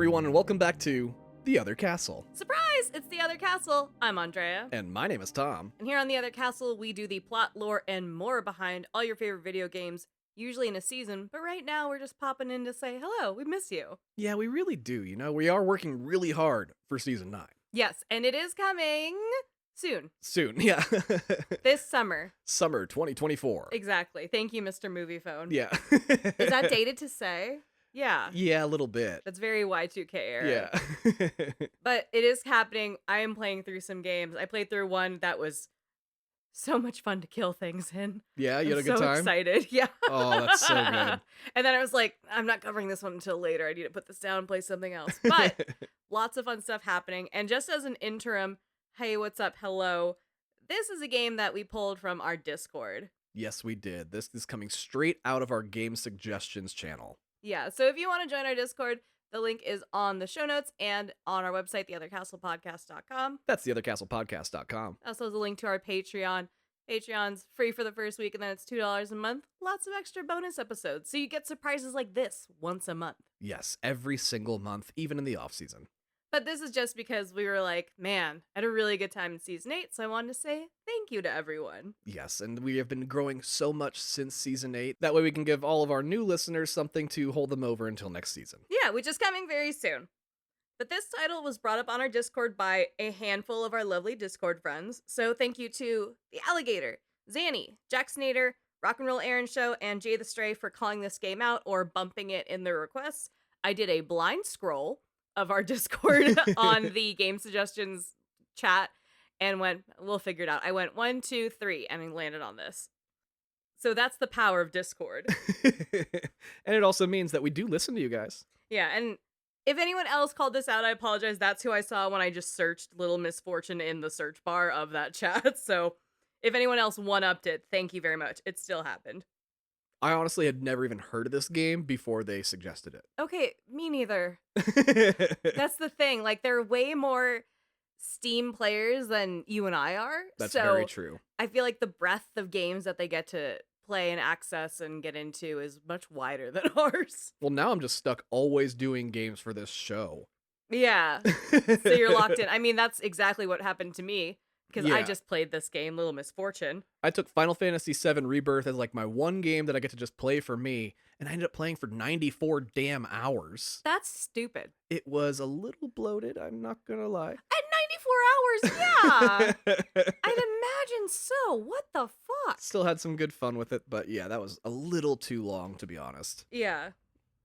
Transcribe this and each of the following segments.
everyone, and welcome back to The Other Castle. Surprise! It's The Other Castle. I'm Andrea. And my name is Tom. And here on The Other Castle, we do the plot, lore, and more behind all your favorite video games, usually in a season, but right now we're just popping in to say hello, we miss you. Yeah, we really do, we are working really hard for Season 9. Yes, and it is coming soon. Soon, yeah. This summer. Summer 2024. Exactly. Thank you, Mr. Movie Phone. Yeah. Is that dated to say? Yeah. Yeah, a little bit. That's very Y2K era. Yeah. But it is happening. I am playing through some games. I played through one that was so much fun to kill things in. Yeah, you had a good I'm so time? excited. Yeah. Oh, that's so good. And then I was like, I'm not covering this one until later. I need to put this down and play something else. But lots of fun stuff happening. And just as an interim, hey, what's up? Hello. This is a game that we pulled from our Discord. Yes, we did. This is coming straight out of our game suggestions channel. Yeah, so if you want to join our Discord, the link is on the show notes and on our website, theothercastlepodcast.com. That's theothercastlepodcast.com. Also, there's a link to our Patreon. Patreon's free for the first week, and then it's $2 a month. Lots of extra bonus episodes, so you get surprises like this once a month. Yes, every single month, even in the off-season. But this is just because we were like, man, I had a really good time in Season 8, so I wanted to say thank you to everyone. Yes, and we have been growing so much since Season 8. That way we can give all of our new listeners something to hold them over until next season. Yeah, which is coming very soon. But this title was brought up on our Discord by a handful of our lovely Discord friends, so thank you to The Alligator, Zanny, Jacksonator, Rock and Roll Aaron Show, and Jay the Stray for calling this game out or bumping it in their requests. I did a blind scroll of our Discord on the game suggestions chat and went, we'll figure it out. I went 1, 2, 3, and I landed on this. So that's the power of Discord. And it also means that we do listen to you guys. Yeah, and if anyone else called this out, I apologize. That's who I saw when I just searched Little Misfortune in the search bar of that chat. So if anyone else one-upped it, thank you very much. It still happened. I honestly had never even heard of this game before they suggested it. Okay, me neither. That's the thing. Like, there are way more Steam players than you and I are. That's so very true. I feel like the breadth of games that they get to play and access and get into is much wider than ours. Well, now I'm just stuck always doing games for this show. Yeah. So you're locked in. I mean, that's exactly what happened to me. Because I Yeah. just played this game, Little Misfortune. I took Final Fantasy VII Rebirth as like my one game that I get to just play for me, and I ended up playing for 94 damn hours. That's stupid. It was a little bloated, I'm not gonna lie. At 94 hours, yeah. I'd imagine so. What the fuck? Still had some good fun with it, but yeah, that was a little too long, to be honest. Yeah.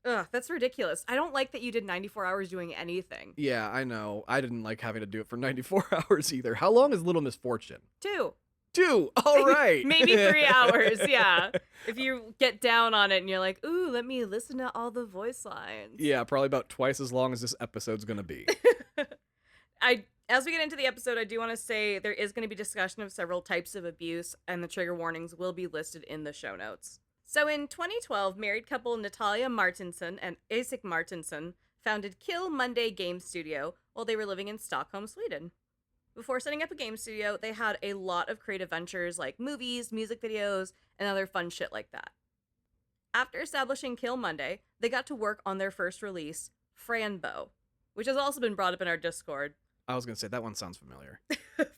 Ugh, that's ridiculous. I don't like that you did 94 hours doing anything. Yeah, I know. I didn't like having to do it for 94 hours either. How long is Little Misfortune? 2. 2! All right! Maybe 3 hours, yeah. If you get down on it and you're like, ooh, let me listen to all the voice lines. Yeah, probably about twice as long as this episode's gonna be. As we get into the episode, I do want to say there is going to be discussion of several types of abuse, and the trigger warnings will be listed in the show notes. So in 2012, married couple Natalia Martinsson and Isaac Martinsson founded Kill Monday Game Studio while they were living in Stockholm, Sweden. Before setting up a game studio, they had a lot of creative ventures like movies, music videos, and other fun shit like that. After establishing Kill Monday, they got to work on their first release, Franbo, which has also been brought up in our Discord. I was gonna say, that one sounds familiar.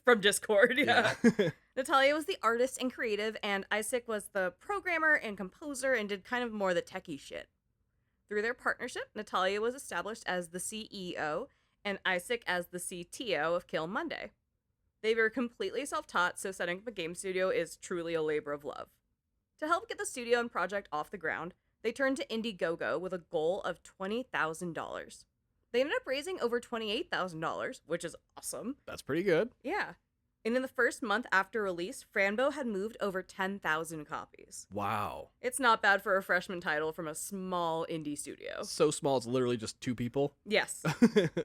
From Discord, yeah. Yeah. Natalia was the artist and creative, and Isaac was the programmer and composer and did kind of more the techie shit. Through their partnership, Natalia was established as the CEO and Isaac as the CTO of Kill Monday. They were completely self-taught, so setting up a game studio is truly a labor of love. To help get the studio and project off the ground, they turned to Indiegogo with a goal of $20,000. They ended up raising over $28,000, which is awesome. That's pretty good. Yeah. And in the first month after release, Franbo had moved over 10,000 copies. Wow. It's not bad for a freshman title from a small indie studio. So small, it's literally just 2 people. Yes.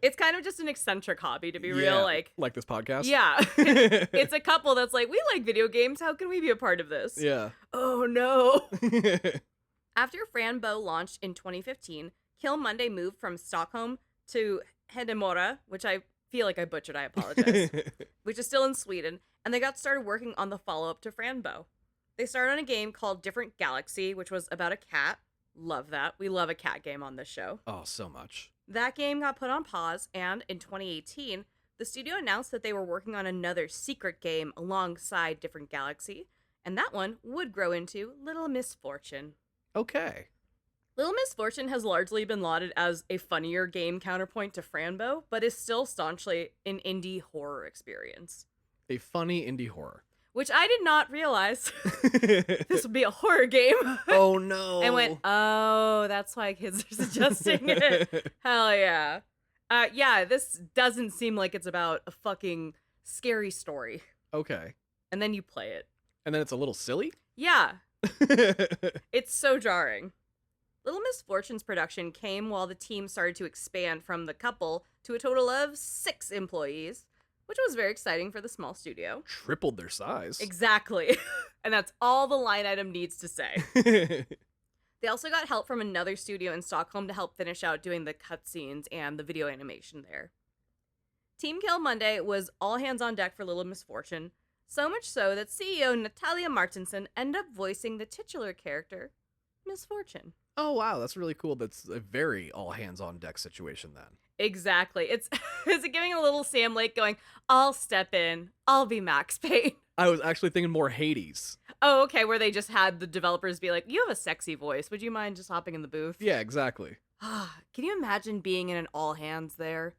It's kind of just an eccentric hobby, to be real. Like this podcast? Yeah. It's a couple that's like, we like video games. How can we be a part of this? Yeah. Oh, no. After Franbo launched in 2015, Kill Monday moved from Stockholm to Hedemora, which I feel like I butchered, I apologize, which is still in Sweden, and they got started working on the follow-up to Franbo. They started on a game called Different Galaxy, which was about a cat. Love that. We love a cat game on this show. Oh, so much. That game got put on pause, and in 2018, the studio announced that they were working on another secret game alongside Different Galaxy, and that one would grow into Little Misfortune. Okay. Little Misfortune has largely been lauded as a funnier game counterpoint to Franbo, but is still staunchly an indie horror experience. A funny indie horror. Which I did not realize this would be a horror game. Oh no. And went, oh, that's why kids are suggesting it. Hell yeah. Yeah, this doesn't seem like it's about a fucking scary story. Okay. And then you play it. And then it's a little silly? Yeah. It's so jarring. Little Misfortune's production came while the team started to expand from the couple to a total of 6 employees, which was very exciting for the small studio. Tripled their size. Exactly. And that's all the line item needs to say. They also got help from another studio in Stockholm to help finish out doing the cutscenes and the video animation there. Team Kill Monday was all hands on deck for Little Misfortune, so much so that CEO Natalia Martinsson ended up voicing the titular character, Misfortune. Oh wow, that's really cool. That's a very all hands on deck situation then. Exactly. It's giving a little Sam Lake going, I'll step in. I'll be Max Payne. I was actually thinking more Hades. Oh, okay, where they just had the developers be like, you have a sexy voice. Would you mind just hopping in the booth? Yeah, exactly. Can you imagine being in an all hands there?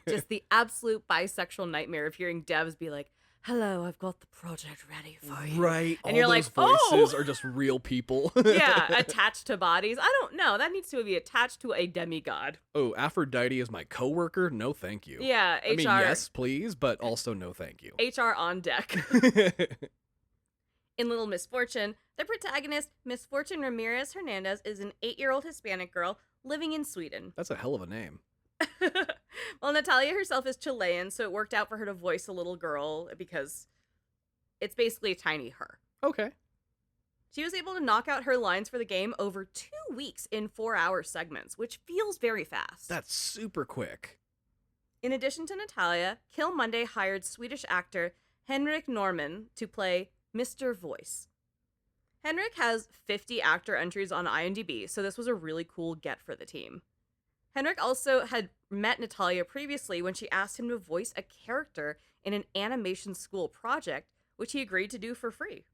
Just the absolute bisexual nightmare of hearing devs be like, hello, I've got the project ready for you. Right. And all you're those like, voices oh! are just real people. Yeah, attached to bodies. I don't know. That needs to be attached to a demigod. Oh, Aphrodite is my coworker? No, thank you. Yeah, HR. I mean, yes, please, but also no thank you. HR on deck. In Little Misfortune, the protagonist, Misfortune Ramirez Hernandez, is an 8-year-old Hispanic girl living in Sweden. That's a hell of a name. Well, Natalia herself is Chilean, so it worked out for her to voice a little girl because it's basically a tiny her. Okay. She was able to knock out her lines for the game over 2 weeks in 4-hour segments, which feels very fast. That's super quick. In addition to Natalia, Kill Monday hired Swedish actor Henrik Norman to play Mr. Voice. Henrik has 50 actor entries on IMDb, so this was a really cool get for the team. Henrik also had met Natalia previously when she asked him to voice a character in an animation school project, which he agreed to do for free.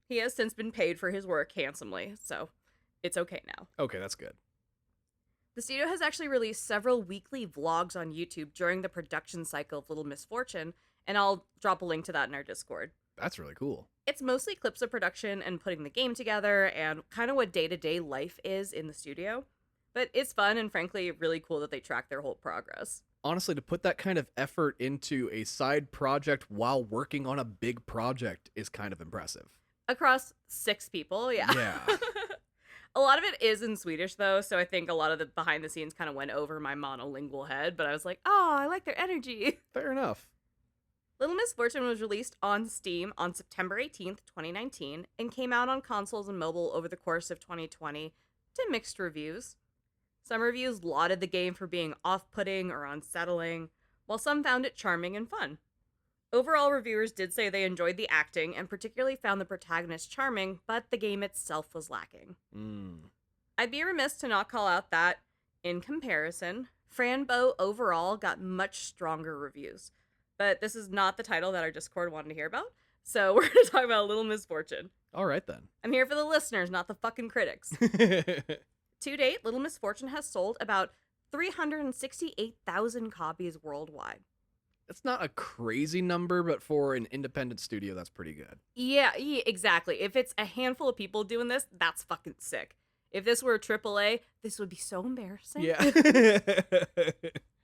He has since been paid for his work handsomely, so it's okay now. Okay, that's good. The studio has actually released several weekly vlogs on YouTube during the production cycle of Little Misfortune, and I'll drop a link to that in our Discord. That's really cool. It's mostly clips of production and putting the game together and kind of what day-to-day life is in the studio. But it's fun and frankly really cool that they track their whole progress. Honestly, to put that kind of effort into a side project while working on a big project is kind of impressive. Across 6 people, yeah. Yeah. A lot of it is in Swedish, though, so I think a lot of the behind the scenes kind of went over my monolingual head, but I was like, oh, I like their energy. Fair enough. Little Misfortune was released on Steam on September 18th, 2019, and came out on consoles and mobile over the course of 2020 to mixed reviews. Some reviews lauded the game for being off-putting or unsettling, while some found it charming and fun. Overall, reviewers did say they enjoyed the acting and particularly found the protagonist charming, but the game itself was lacking. I'd be remiss to not call out that, in comparison, Franbo overall got much stronger reviews. But this is not the title that our Discord wanted to hear about, so we're going to talk about Little Misfortune. All right, then. I'm here for the listeners, not the fucking critics. To date, Little Misfortune has sold about 368,000 copies worldwide. It's not a crazy number, but for an independent studio, that's pretty good. Yeah, exactly. If it's a handful of people doing this, that's fucking sick. If this were a AAA, this would be so embarrassing. Yeah.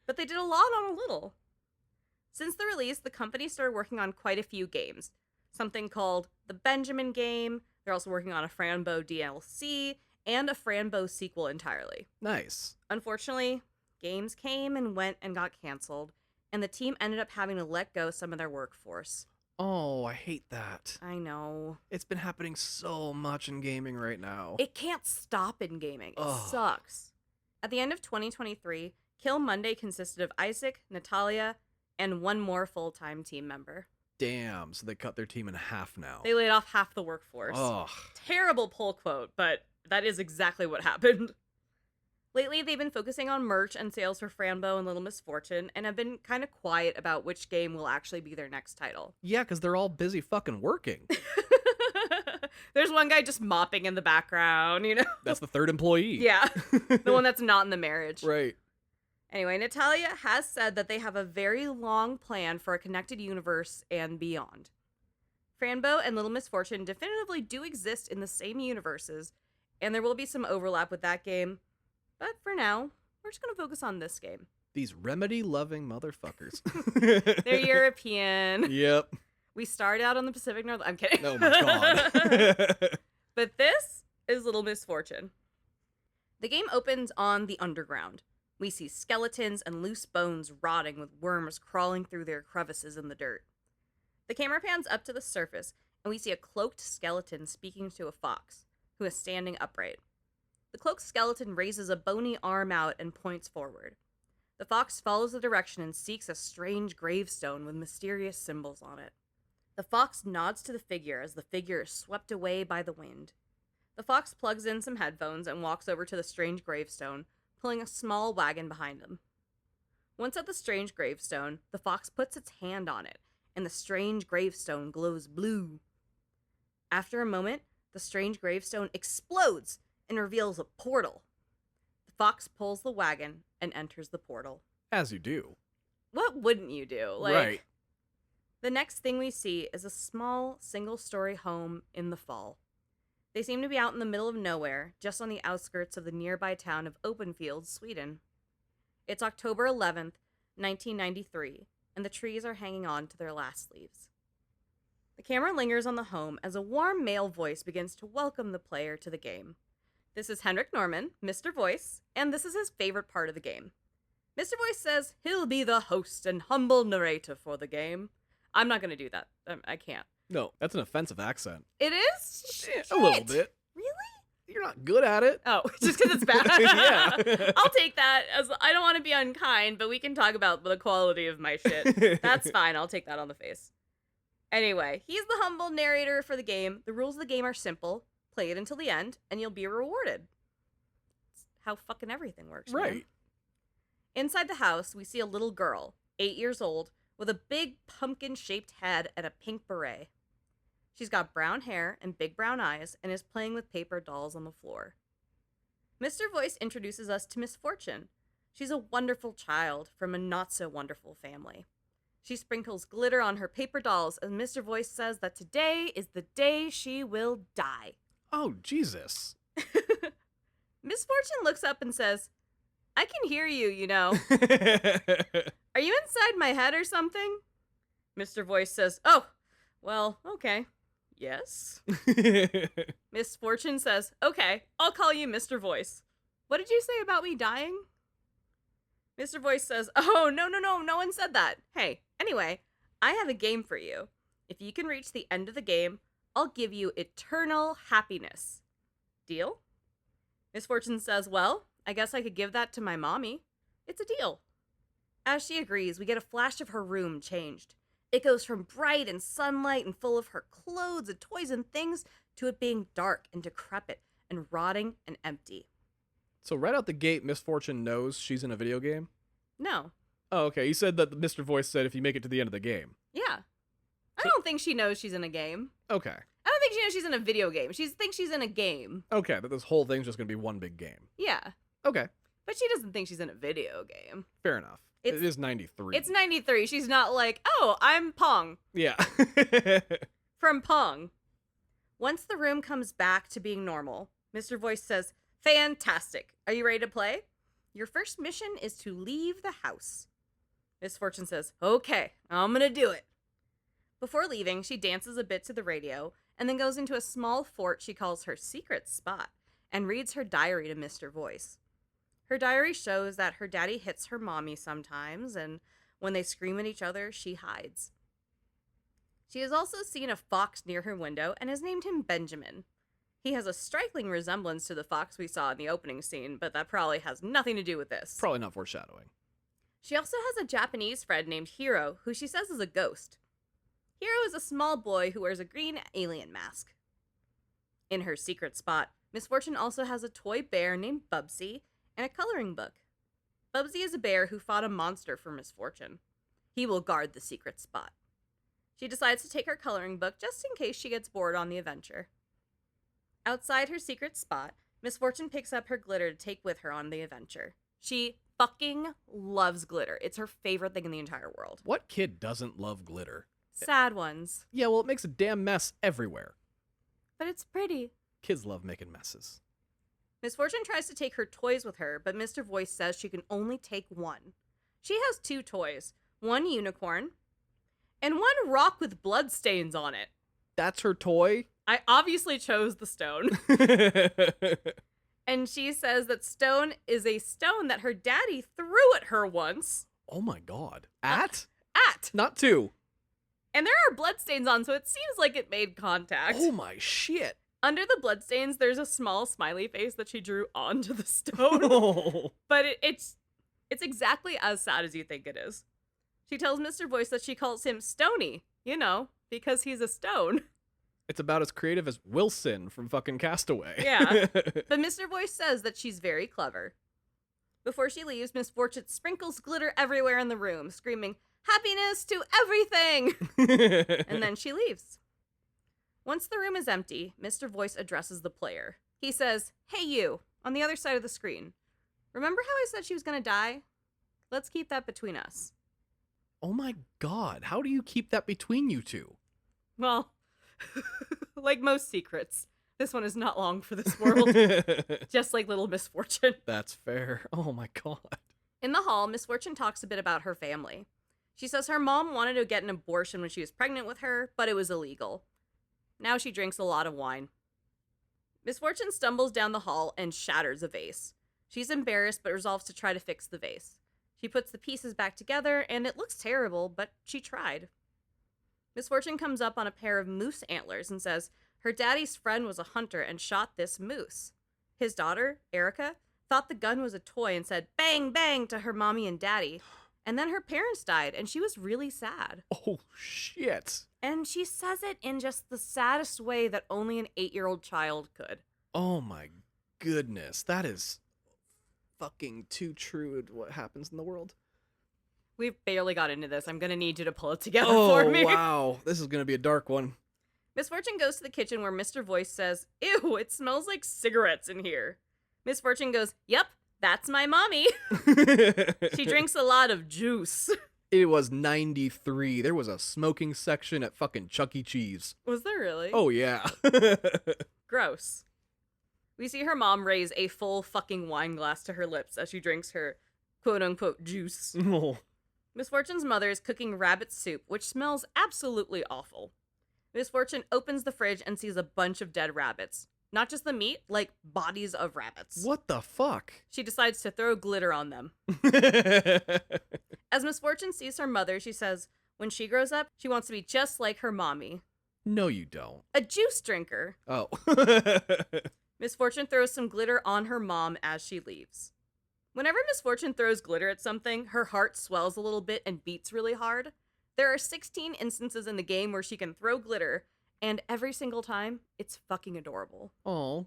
But they did a lot on a little. Since the release, the company started working on quite a few games. Something called the Benjamin game. They're also working on a Franbo DLC and a Franbo sequel entirely. Nice. Unfortunately, games came and went and got canceled, and the team ended up having to let go some of their workforce. Oh, I hate that. I know. It's been happening so much in gaming right now. It can't stop in gaming. It Ugh. sucks. At the end of 2023, Kill Monday consisted of Isaac, Natalia, and one more full-time team member. Damn, so they cut their team in half now. They laid off half the workforce. Ugh. Terrible pull quote, but that is exactly what happened. Lately, they've been focusing on merch and sales for Frambo and Little Misfortune, and have been kind of quiet about which game will actually be their next title. Yeah, because they're all busy fucking working. There's one guy just mopping in the background, you know? That's the third employee. Yeah, the one that's not in the marriage. Right. Anyway, Natalia has said that they have a very long plan for a connected universe and beyond. Frambo and Little Misfortune definitively do exist in the same universes, and there will be some overlap with that game. But for now, we're just going to focus on this game. These remedy-loving motherfuckers. They're European. Yep. We start out on the Pacific North. I'm kidding. Oh my god. But this is Little Misfortune. The game opens on the underground. We see skeletons and loose bones rotting with worms crawling through their crevices in the dirt. The camera pans up to the surface, and we see a cloaked skeleton speaking to a fox, who is standing upright. The cloaked skeleton raises a bony arm out and points forward. The fox follows the direction and seeks a strange gravestone with mysterious symbols on it. The fox nods to the figure as the figure is swept away by the wind. The fox plugs in some headphones and walks over to the strange gravestone, pulling a small wagon behind him. Once at the strange gravestone, the fox puts its hand on it, and the strange gravestone glows blue. After a moment, the strange gravestone explodes and reveals a portal. The fox pulls the wagon and enters the portal. As you do. What wouldn't you do? Right. The next thing we see is a small, single-story home in the fall. They seem to be out in the middle of nowhere, just on the outskirts of the nearby town of Openfield, Sweden. It's October 11th, 1993, and the trees are hanging on to their last leaves. The camera lingers on the home as a warm male voice begins to welcome the player to the game. This is Henrik Norman, Mr. Voice, and this is his favorite part of the game. Mr. Voice says he'll be the host and humble narrator for the game. I'm not going to do that. I can't. No, that's an offensive accent. It is? A little bit. Really? You're not good at it. Oh, just because it's bad? Yeah. I'll take that. As I don't want to be unkind, but we can talk about the quality of my shit. That's fine. I'll take that on the face. Anyway, he's the humble narrator for the game. The rules of the game are simple. Play it until the end, and you'll be rewarded. It's how fucking everything works. Right. Man. Inside the house, we see a little girl, 8 years old, with a big pumpkin-shaped head and a pink beret. She's got brown hair and big brown eyes and is playing with paper dolls on the floor. Mr. Voice introduces us to Misfortune. She's a wonderful child from a not-so-wonderful family. She sprinkles glitter on her paper dolls, and Mr. Voice says that today is the day she will die. Oh, Jesus. Misfortune looks up and says, I can hear you, you know. Are you inside my head or something? Mr. Voice says, oh, well, okay. Yes. Misfortune says, okay, I'll call you Mr. Voice. What did you say about me dying? Mr. Voice says, oh, no one said that. Hey, anyway, I have a game for you. If you can reach the end of the game, I'll give you eternal happiness. Deal? Misfortune says, well, I guess I could give that to my mommy. It's a deal. As she agrees, we get a flash of her room changed. It goes from bright and sunlight and full of her clothes and toys and things to it being dark and decrepit and rotting and empty. So right out the gate, Misfortune knows she's in a video game? No. Oh, okay. You said that Mr. Voice said if you make it to the end of the game. Yeah. I don't think she knows she's in a game. Okay. I don't think she knows she's in a video game. She thinks she's in a game. Okay, that this whole thing's just going to be one big game. Yeah. Okay. But she doesn't think she's in a video game. Fair enough. It is 93. It's 93. She's not like, oh, I'm Pong. Yeah. From Pong. Once the room comes back to being normal, Mr. Voice says, fantastic. Are you ready to play? Your first mission is to leave the house. Misfortune says, okay, I'm gonna do it. Before leaving, she dances a bit to the radio and then goes into a small fort she calls her secret spot and reads her diary to Mr. Voice. Her diary shows that her daddy hits her mommy sometimes, and when they scream at each other, she hides. She has also seen a fox near her window and has named him Benjamin. He has a striking resemblance to the fox we saw in the opening scene, but that probably has nothing to do with this. Probably not foreshadowing. She also has a Japanese friend named Hiro, who she says is a ghost. Hiro is a small boy who wears a green alien mask. In her secret spot, Misfortune also has a toy bear named Bubsy and a coloring book. Bubsy is a bear who fought a monster for Misfortune. He will guard the secret spot. She decides to take her coloring book just in case she gets bored on the adventure. Outside her secret spot, Misfortune picks up her glitter to take with her on the adventure. She fucking loves glitter. It's her favorite thing in the entire world. What kid doesn't love glitter? Sad ones. Yeah, well, it makes a damn mess everywhere. But it's pretty. Kids love making messes. Misfortune tries to take her toys with her, but Mr. Voice says she can only take one. She has 2 toys, one unicorn and one rock with bloodstains on it. That's her toy? I obviously chose the stone. And she says that stone is a stone that her daddy threw at her once. Oh my god. At? At. Not 2. And there are bloodstains on, so it seems like it made contact. Oh my shit. Under the bloodstains, there's a small smiley face that she drew onto the stone. Oh. But it's exactly as sad as you think it is. She tells Mr. Voice that she calls him Stony, because he's a stone. It's about as creative as Wilson from fucking Castaway. Yeah. But Mr. Voice says that she's very clever. Before she leaves, Miss Fortune sprinkles glitter everywhere in the room, screaming, "Happiness to everything!" And then she leaves. Once the room is empty, Mr. Voice addresses the player. He says, "Hey you, on the other side of the screen. Remember how I said she was gonna die? Let's keep that between us." Oh my god, how do you keep that between you two? Well, like most secrets, this one is not long for this world. Just like Little Misfortune. That's fair. Oh my god. In the hall, Miss Fortune talks a bit about her family. She says her mom wanted to get an abortion when she was pregnant with her, but it was illegal. Now she drinks a lot of wine. Miss Fortune stumbles down the hall and shatters a vase. She's embarrassed but resolves to try to fix the vase. She puts the pieces back together and it looks terrible, but she tried. Miss Fortune comes up on a pair of moose antlers and says her daddy's friend was a hunter and shot this moose. His daughter, Erica, thought the gun was a toy and said bang bang to her mommy and daddy. And then her parents died and she was really sad. Oh shit. And she says it in just the saddest way that only an 8-year-old child could. Oh my goodness. That is fucking too true to what happens in the world. We've barely got into this. I'm going to need you to pull it together Oh, for me. wow. This is going to be a dark one. Miss Fortune goes to the kitchen where Mr. Voice says, "Ew, it smells like cigarettes in here." Miss Fortune goes, "Yep, that's my mommy." She drinks a lot of juice. It was 93. There was a smoking section at fucking Chuck E. Cheese. Was there really? Oh, yeah. Gross. We see her mom raise a full fucking wine glass to her lips as she drinks her quote-unquote juice. Oh. Miss Fortune's mother is cooking rabbit soup, which smells absolutely awful. Miss Fortune opens the fridge and sees a bunch of dead rabbits. Not just the meat, like bodies of rabbits. What the fuck? She decides to throw glitter on them. As Miss Fortune sees her mother, she says when she grows up, she wants to be just like her mommy. No, you don't. A juice drinker. Oh. Miss Fortune throws some glitter on her mom as she leaves. Whenever Miss Fortune throws glitter at something, her heart swells a little bit and beats really hard. There are 16 instances in the game where she can throw glitter, and every single time, it's fucking adorable. Oh.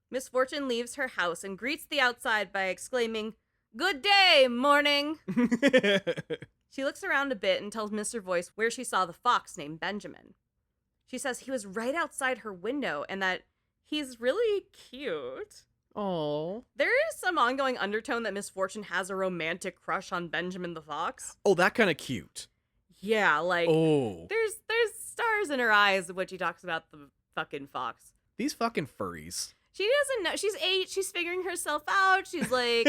Miss Fortune leaves her house and greets the outside by exclaiming, "Good day, morning!" She looks around a bit and tells Mr. Voice where she saw the fox named Benjamin. She says he was right outside her window and that he's really cute. Oh. There is some ongoing undertone that Miss Fortune has a romantic crush on Benjamin the fox. Oh, that kind of cute. Yeah, like, Oh. there's stars in her eyes when she talks about the fucking fox. These fucking furries. She doesn't know. She's 8. She's figuring herself out. She's like,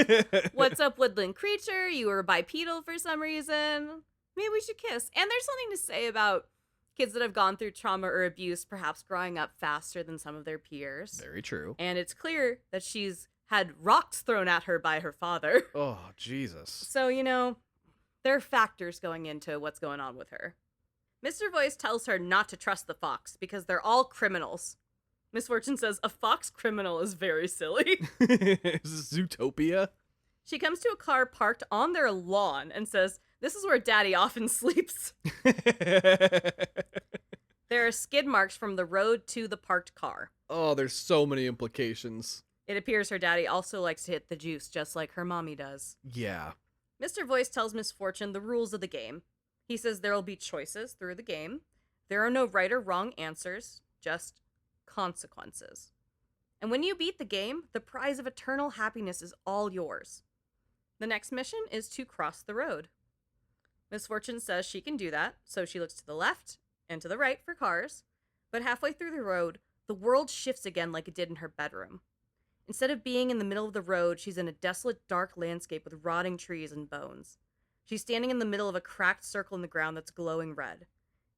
"What's up, woodland creature? You were bipedal for some reason. Maybe we should kiss." And there's something to say about kids that have gone through trauma or abuse perhaps growing up faster than some of their peers. Very true. And it's clear that she's had rocks thrown at her by her father. Oh, Jesus. So, there are factors going into what's going on with her. Mr. Voice tells her not to trust the fox because they're all criminals. Miss Fortune says a fox criminal is very silly. Is this Zootopia? She comes to a car parked on their lawn and says, "This is where Daddy often sleeps." There are skid marks from the road to the parked car. Oh, there's so many implications. It appears her daddy also likes to hit the juice just like her mommy does. Yeah. Mr. Voice tells Misfortune the rules of the game. He says there will be choices through the game. There are no right or wrong answers, just consequences. And when you beat the game, the prize of eternal happiness is all yours. The next mission is to cross the road. Misfortune says she can do that, so she looks to the left and to the right for cars, but halfway through the road, the world shifts again like it did in her bedroom. Instead of being in the middle of the road, she's in a desolate, dark landscape with rotting trees and bones. She's standing in the middle of a cracked circle in the ground that's glowing red.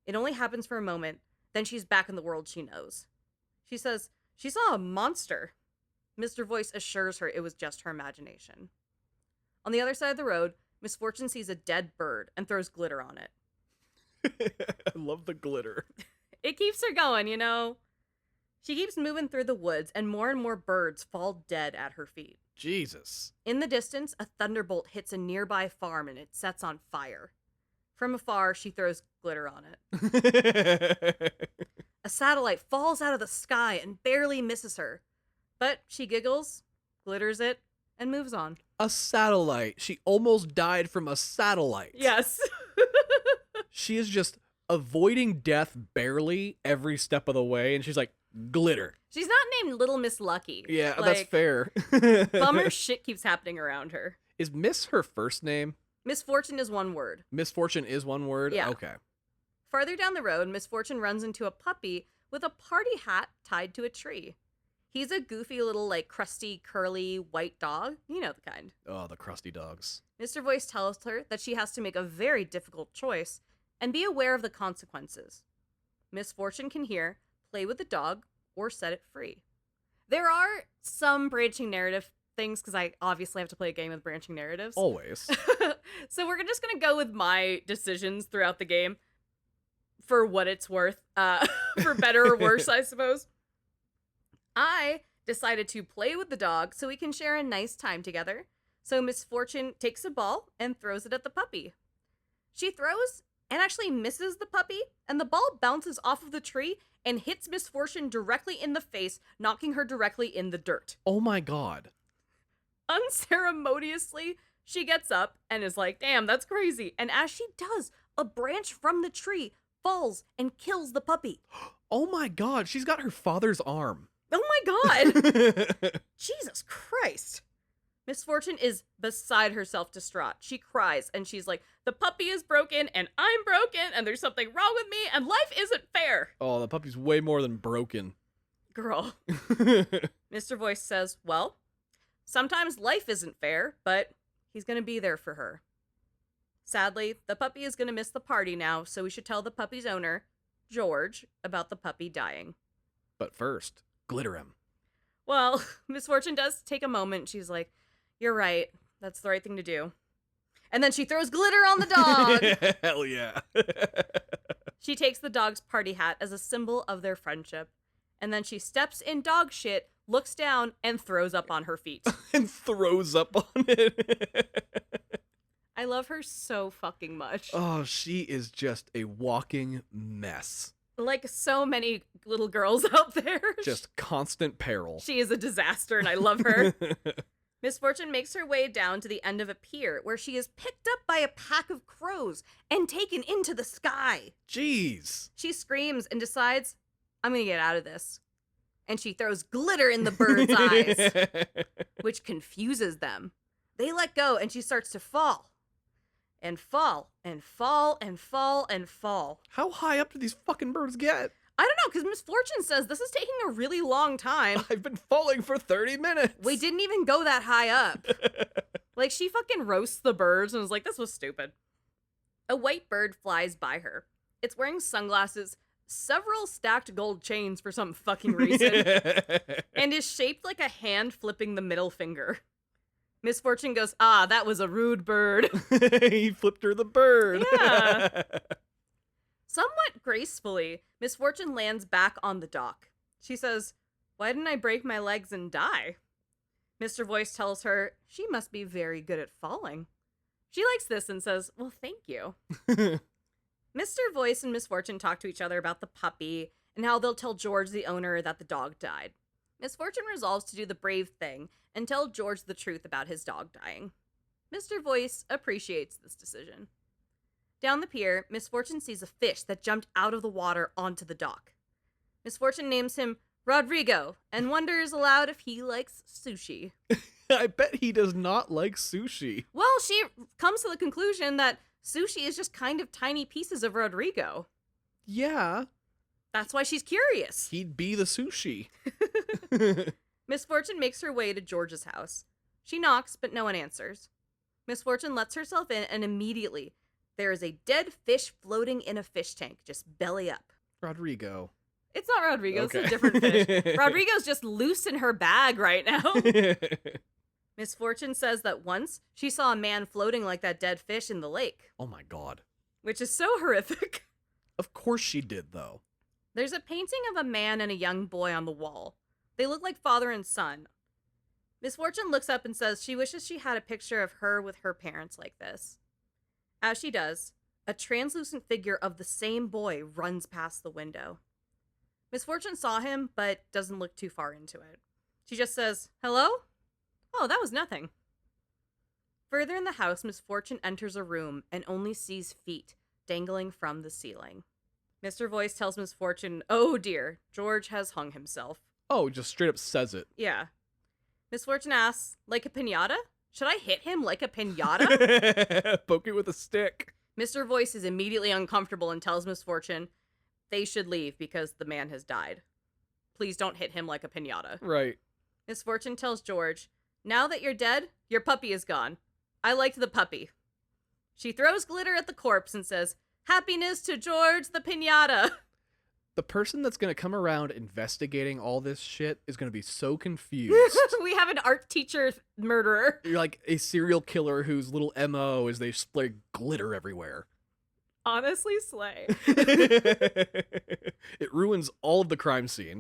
It only happens for a moment, then she's back in the world she knows. She says she saw a monster. Mr. Voice assures her it was just her imagination. On the other side of the road, Misfortune sees a dead bird and throws glitter on it. I love the glitter. It keeps her going, you know? She keeps moving through the woods, and more birds fall dead at her feet. Jesus. In the distance, a thunderbolt hits a nearby farm and it sets on fire. From afar, she throws glitter on it. A satellite falls out of the sky and barely misses her. But she giggles, glitters it, and moves on. A satellite. She almost died from a satellite. Yes. She is just avoiding death barely every step of the way, and she's like, glitter. She's not named Little Miss Lucky. Yeah, that's fair. Bummer shit keeps happening around her. Is Miss her first name? Misfortune is one word. Misfortune is one word? Yeah. Okay. Farther down the road, Misfortune runs into a puppy with a party hat tied to a tree. He's a goofy little, crusty, curly, white dog. You know the kind. Oh, the crusty dogs. Mr. Voice tells her that she has to make a very difficult choice and be aware of the consequences. Misfortune can hear, play with the dog, or set it free. There are some branching narrative things, because I obviously have to play a game with branching narratives. Always. So we're just going to go with my decisions throughout the game for what it's worth, for better or worse, I suppose. I decided to play with the dog so we can share a nice time together. So Misfortune takes a ball and throws it at the puppy. She throws and actually misses the puppy, and the ball bounces off of the tree and hits Misfortune directly in the face, knocking her directly in the dirt. Oh my god. Unceremoniously, she gets up and is like, damn, that's crazy. And as she does, a branch from the tree falls and kills the puppy. Oh my god, she's got her father's arm. Oh my god! Jesus Christ. Misfortune is beside herself distraught. She cries and she's like, the puppy is broken and I'm broken and there's something wrong with me and life isn't fair. Oh, the puppy's way more than broken. Girl. Mr. Voice says, well, sometimes life isn't fair, but he's gonna be there for her. Sadly, the puppy is gonna miss the party now, so we should tell the puppy's owner, George, about the puppy dying. But first, glitter him. Well, Misfortune does take a moment. She's like, you're right. That's the right thing to do. And then she throws glitter on the dog. Hell yeah. She takes the dog's party hat as a symbol of their friendship. And then she steps in dog shit, looks down, and throws up on her feet. And throws up on it. I love her so fucking much. Oh, she is just a walking mess. Like so many little girls out there. Just constant peril. She is a disaster, and I love her. Misfortune makes her way down to the end of a pier, where she is picked up by a pack of crows and taken into the sky. Jeez. She screams and decides, I'm gonna get out of this. And she throws glitter in the birds' eyes, which confuses them. They let go, and she starts to fall. And fall, and fall, and fall, and fall. How high up do these fucking birds get? I don't know, because Misfortune says this is taking a really long time. I've been falling for 30 minutes. We didn't even go that high up. Like, she fucking roasts the birds and was like, this was stupid. A white bird flies by her. It's wearing sunglasses, several stacked gold chains for some fucking reason, and is shaped like a hand flipping the middle finger. Misfortune goes, that was a rude bird. He flipped her the bird. Yeah. Somewhat gracefully, Misfortune lands back on the dock. She says, why didn't I break my legs and die? Mr. Voice tells her she must be very good at falling. She likes this and says, well, thank you. Mr. Voice and Misfortune talk to each other about the puppy and how they'll tell George, the owner, that the dog died. Misfortune resolves to do the brave thing and tell George the truth about his dog dying. Mr. Voice appreciates this decision. Down the pier, Misfortune sees a fish that jumped out of the water onto the dock. Misfortune names him Rodrigo and wonders aloud if he likes sushi. I bet he does not like sushi. Well, she comes to the conclusion that sushi is just kind of tiny pieces of Rodrigo. Yeah. That's why she's curious. He'd be the sushi. Misfortune makes her way to George's house. She knocks, but no one answers. Misfortune lets herself in, and immediately there is a dead fish floating in a fish tank, just belly up. Rodrigo. It's not Rodrigo, Okay. It's a different fish. Rodrigo's just loose in her bag right now. Misfortune says that once she saw a man floating like that dead fish in the lake. Oh my god. Which is so horrific. Of course she did, though. There's a painting of a man and a young boy on the wall. They look like father and son. Misfortune looks up and says she wishes she had a picture of her with her parents like this. As she does, a translucent figure of the same boy runs past the window. Misfortune saw him, but doesn't look too far into it. She just says, "Hello?" "Oh, that was nothing." Further in the house, Misfortune enters a room and only sees feet dangling from the ceiling. Mr. Voice tells Misfortune, "Oh dear, George has hung himself." Oh, just straight up says it. Yeah. Misfortune asks, "Like a piñata? Should I hit him like a piñata?" Poke it with a stick. Mr. Voice is immediately uncomfortable and tells Misfortune they should leave because the man has died. Please don't hit him like a piñata. Right. Misfortune tells George, "Now that you're dead, your puppy is gone. I liked the puppy." She throws glitter at the corpse and says, "Happiness to George the piñata." The person that's going to come around investigating all this shit is going to be so confused. We have an art teacher murderer. You're like a serial killer whose little MO is they spray glitter everywhere. Honestly, slay. It ruins all of the crime scene.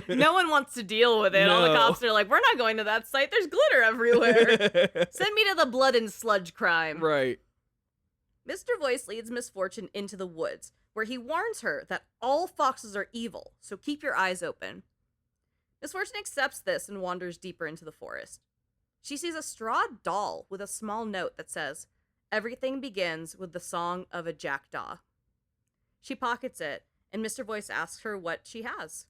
No one wants to deal with it. All the No. cops are like, "We're not going to that site. There's glitter everywhere. Send me to the blood and sludge crime." Right. Mr. Voice leads Misfortune into the woods, where he warns her that all foxes are evil, so keep your eyes open. Misfortune accepts this and wanders deeper into the forest. She sees a straw doll with a small note that says, "Everything begins with the song of a jackdaw." She pockets it, and Mr. Voice asks her what she has.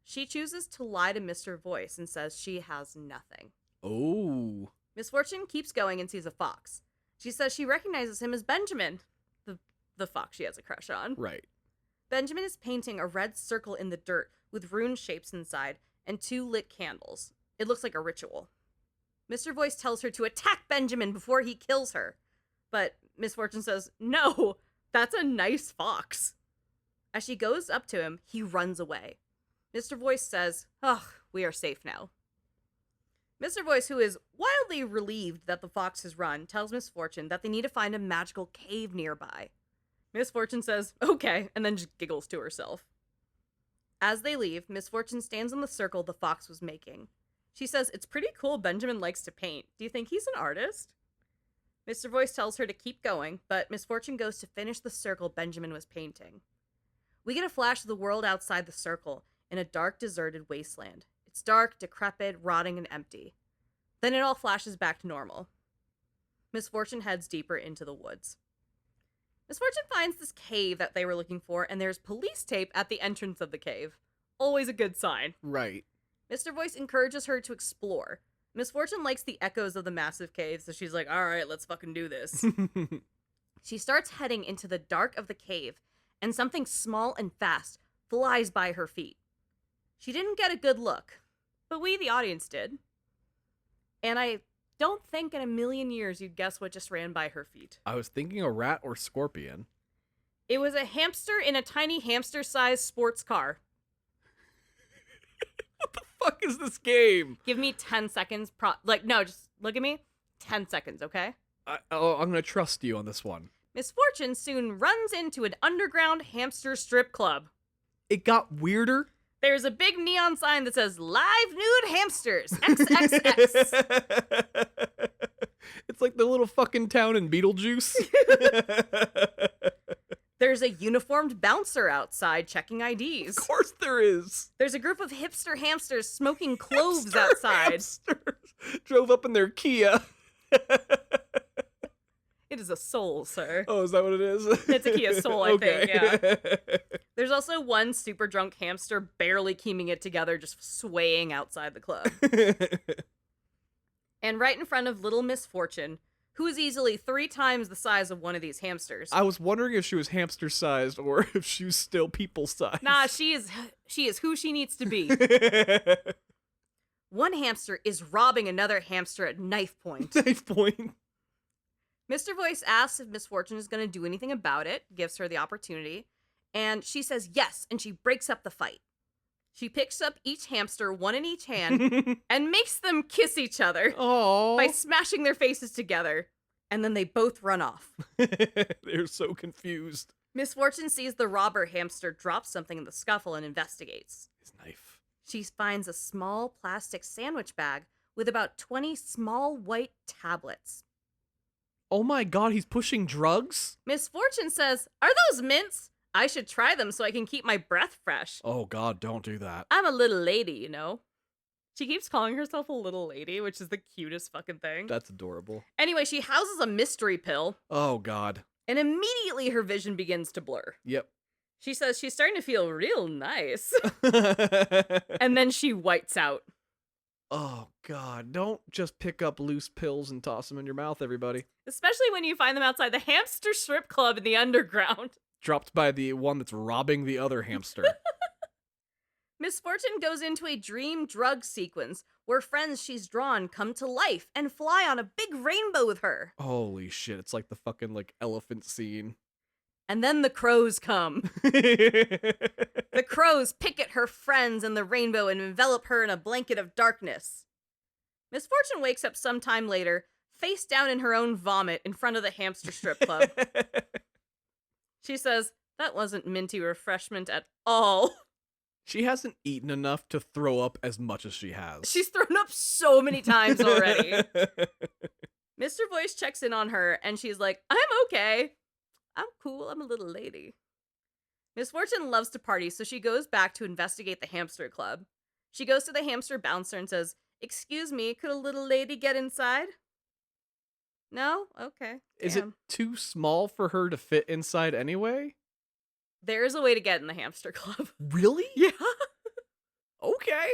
She chooses to lie to Mr. Voice and says she has nothing. Oh. Misfortune keeps going and sees a fox. She says she recognizes him as Benjamin, the fox she has a crush on. Right. Benjamin is painting a red circle in the dirt with rune shapes inside and 2 lit candles. It looks like a ritual. Mr. Voice tells her to attack Benjamin before he kills her. But Misfortune says, "No, that's a nice fox." As she goes up to him, he runs away. Mr. Voice says, "Ugh, we are safe now." Mr. Voice, who is wildly relieved that the fox has run, tells Misfortune that they need to find a magical cave nearby. Misfortune says, "Okay," and then just giggles to herself. As they leave, Misfortune stands in the circle the fox was making. She says, "It's pretty cool Benjamin likes to paint. Do you think he's an artist?" Mr. Voice tells her to keep going, but Misfortune goes to finish the circle Benjamin was painting. We get a flash of the world outside the circle in a dark, deserted wasteland. It's dark, decrepit, rotting, and empty. Then it all flashes back to normal. Misfortune heads deeper into the woods. Misfortune finds this cave that they were looking for, and there's police tape at the entrance of the cave. Always a good sign. Right. Mr. Voice encourages her to explore. Misfortune likes the echoes of the massive cave, so she's like, "All right, let's fucking do this." She starts heading into the dark of the cave, and something small and fast flies by her feet. She didn't get a good look, but we, the audience, did. And I don't think in a million years you'd guess what just ran by her feet. I was thinking a rat or scorpion. It was a hamster in a tiny hamster-sized sports car. What the fuck is this game? Give me 10 seconds. No, just look at me. 10 seconds, okay? I'm gonna trust you on this one. Misfortune soon runs into an underground hamster strip club. It got weirder. There's a big neon sign that says, "Live nude hamsters, XXX." It's like the little fucking town in Beetlejuice. There's There's a uniformed bouncer outside checking IDs. Of course there is. There's a group of hipster hamsters smoking cloves outside. Hamsters drove up in their Kia. It is a Soul, sir. Oh, is that what it is? It's a Kia Soul, I think, yeah. There's also one super drunk hamster barely keeping it together, just swaying outside the club. And right in front of Little Misfortune, who is easily 3 times the size of one of these hamsters. I was wondering if she was hamster-sized or if she was still people-sized. Nah, she is who she needs to be. One hamster is robbing another hamster at knife point. Knife point. Mr. Voice asks if Misfortune is going to do anything about it, gives her the opportunity, and she says yes, and she breaks up the fight. She picks up each hamster, one in each hand, and makes them kiss each other by smashing their faces together, and then they both run off. They're so confused. Misfortune sees the robber hamster drop something in the scuffle and investigates. His knife. She finds a small plastic sandwich bag with about 20 small white tablets. Oh my god, he's pushing drugs? Misfortune says, "Are those mints? I should try them so I can keep my breath fresh. Oh god, don't do that. I'm a little lady, you know." She keeps calling herself a little lady, which is the cutest fucking thing. That's adorable. Anyway, she houses a mystery pill, Oh god. and immediately her vision begins to blur. Yep. She says she's starting to feel real nice. And then she whites out. Oh god, don't just pick up loose pills and toss them in your mouth, everybody. Especially when you find them outside the hamster strip club in the underground. Dropped by the one that's robbing the other hamster. Misfortune goes into a dream drug sequence where friends she's drawn come to life and fly on a big rainbow with her. Holy shit, it's like the fucking elephant scene. And then the crows come. The crows pick at her friends and the rainbow and envelop her in a blanket of darkness. Misfortune wakes up sometime later, face down in her own vomit in front of the hamster strip club. She says, "That wasn't minty refreshment at all." She hasn't eaten enough to throw up as much as she has. She's thrown up so many times already. Mr. Voice checks in on her and she's like, "I'm okay. I'm cool. I'm a little lady." Misfortune loves to party, so she goes back to investigate the hamster club. She goes to the hamster bouncer and says, "Excuse me, could a little lady get inside?" No? Okay. Is it Damn. too small for her to fit inside anyway? There is a way to get in the hamster club. Really? Yeah. Okay.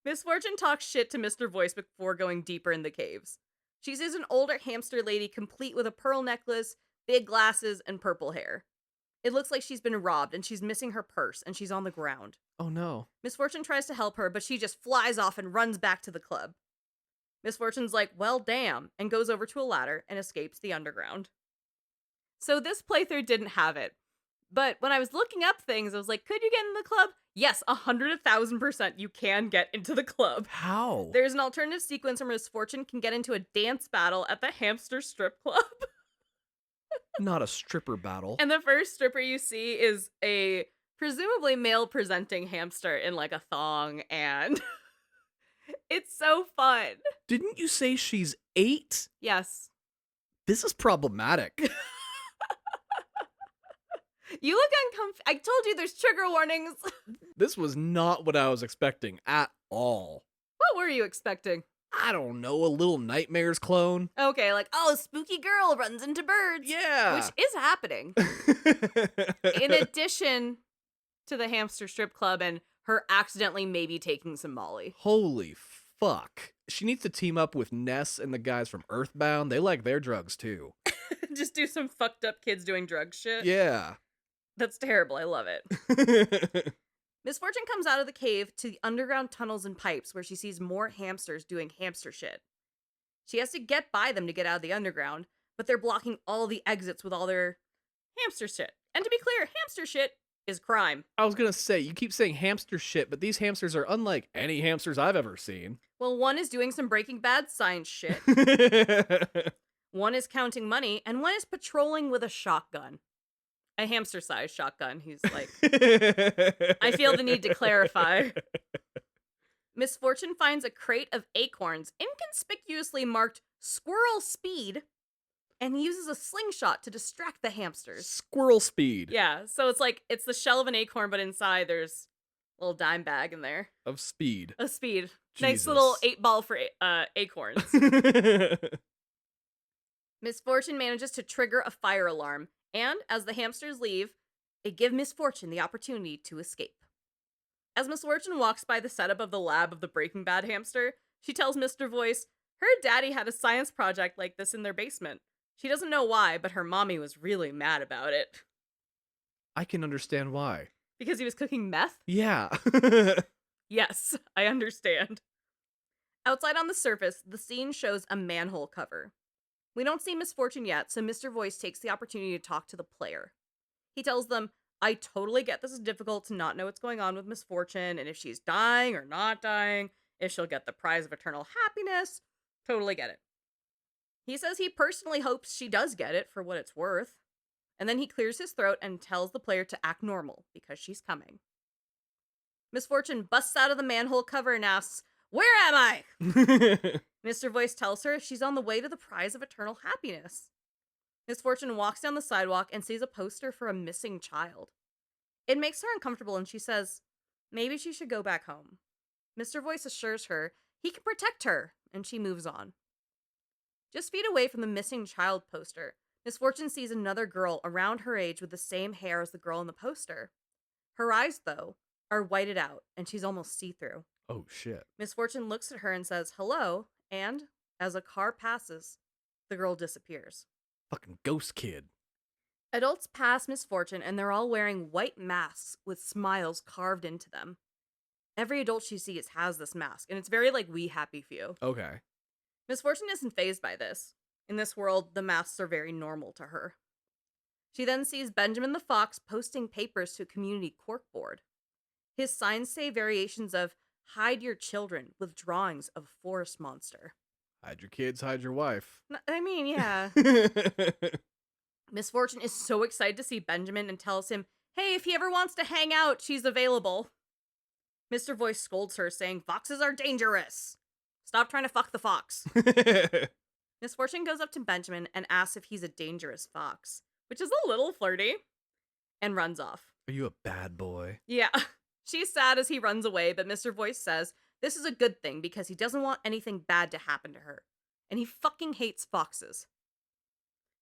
Misfortune talks shit to Mr. Voice before going deeper in the caves. She sees an older hamster lady complete with a pearl necklace, big glasses, and purple hair. It looks like she's been robbed and she's missing her purse and she's on the ground. Oh no. Misfortune tries to help her, but she just flies off and runs back to the club. Misfortune's like, "Well, damn," and goes over to a ladder and escapes the underground. So this playthrough didn't have it. But when I was looking up things, I was like, could you get in the club? Yes, 100,000% you can get into the club. How? There's an alternative sequence where Misfortune can get into a dance battle at the hamster strip club. Not a stripper battle. And the first stripper you see is a presumably male-presenting hamster in like a thong, and it's so fun. Didn't you say she's 8? Yes. This is problematic. You look uncomfortable. I told you there's trigger warnings. This was not what I was expecting at all. What were you expecting? I don't know, a Little Nightmares clone? Okay, like, oh, a spooky girl runs into birds. Yeah. Which is happening. In addition to the hamster strip club and her accidentally maybe taking some Molly. Holy fuck. She needs to team up with Ness and the guys from Earthbound. They like their drugs too. Just do some fucked up kids doing drug shit. Yeah. That's terrible. I love it. Misfortune comes out of the cave to the underground tunnels and pipes where she sees more hamsters doing hamster shit. She has to get by them to get out of the underground, but they're blocking all the exits with all their hamster shit. And to be clear, hamster shit is crime. I was gonna say, you keep saying hamster shit, but these hamsters are unlike any hamsters I've ever seen. Well, one is doing some Breaking Bad science shit. One is counting money, and one is patrolling with a shotgun. A hamster-sized shotgun. He's like, I feel the need to clarify. Misfortune finds a crate of acorns inconspicuously marked squirrel speed and he uses a slingshot to distract the hamsters. Squirrel speed. Yeah, so it's like, it's the shell of an acorn, but inside there's a little dime bag in there. Of speed. Of speed. Nice Jesus. little 8-ball for acorns. Misfortune manages to trigger a fire alarm, and as the hamsters leave, they give Misfortune the opportunity to escape. As Misfortune walks by the setup of the lab of the Breaking Bad hamster, she tells Mr. Voice her daddy had a science project like this in their basement. She doesn't know why, but her mommy was really mad about it. I can understand why. Because he was cooking meth? Yeah. Yes, I understand. Outside on the surface, the scene shows a manhole cover. We don't see Misfortune yet, so Mr. Voice takes the opportunity to talk to the player. He tells them, I totally get this is difficult to not know what's going on with Misfortune, and if she's dying or not dying, if she'll get the prize of eternal happiness. Totally get it. He says he personally hopes she does get it for what it's worth. And then he clears his throat and tells the player to act normal, because she's coming. Misfortune busts out of the manhole cover and asks, Where am I? Mr. Voice tells her she's on the way to the prize of eternal happiness. Misfortune walks down the sidewalk and sees a poster for a missing child. It makes her uncomfortable and she says, maybe she should go back home. Mr. Voice assures her he can protect her, and she moves on. Just feet away from the missing child poster, Misfortune sees another girl around her age with the same hair as the girl in the poster. Her eyes, though, are whited out, and she's almost see-through. Oh, shit. Misfortune looks at her and says, hello, and, as a car passes, the girl disappears. Fucking ghost kid. Adults pass Misfortune, and they're all wearing white masks with smiles carved into them. Every adult she sees has this mask, and it's very like We Happy Few. Okay. Misfortune isn't fazed by this. In this world, the masks are very normal to her. She then sees Benjamin the Fox posting papers to a community corkboard. His signs say variations of hide your children with drawings of a forest monster. Hide your kids, hide your wife. I mean, yeah. Misfortune is so excited to see Benjamin and tells him, hey, if he ever wants to hang out, she's available. Mr. Voice scolds her, saying, foxes are dangerous. Stop trying to fuck the fox. Misfortune goes up to Benjamin and asks if he's a dangerous fox, which is a little flirty, and runs off. Are you a bad boy? Yeah. She's sad as he runs away, but Mr. Voice says this is a good thing because he doesn't want anything bad to happen to her, and he fucking hates foxes.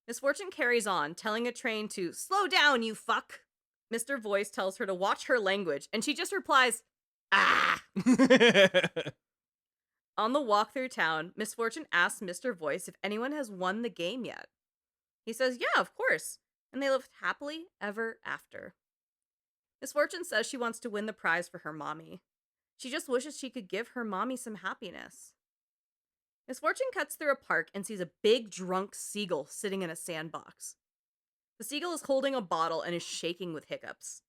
Misfortune carries on, telling a train to slow down, you fuck. Mr. Voice tells her to watch her language, and she just replies, ah. On the walk through town, Misfortune asks Mr. Voice if anyone has won the game yet. He says, yeah, of course, and they lived happily ever after. Misfortune says she wants to win the prize for her mommy. She just wishes she could give her mommy some happiness. Misfortune cuts through a park and sees a big drunk seagull sitting in a sandbox. The seagull is holding a bottle and is shaking with hiccups.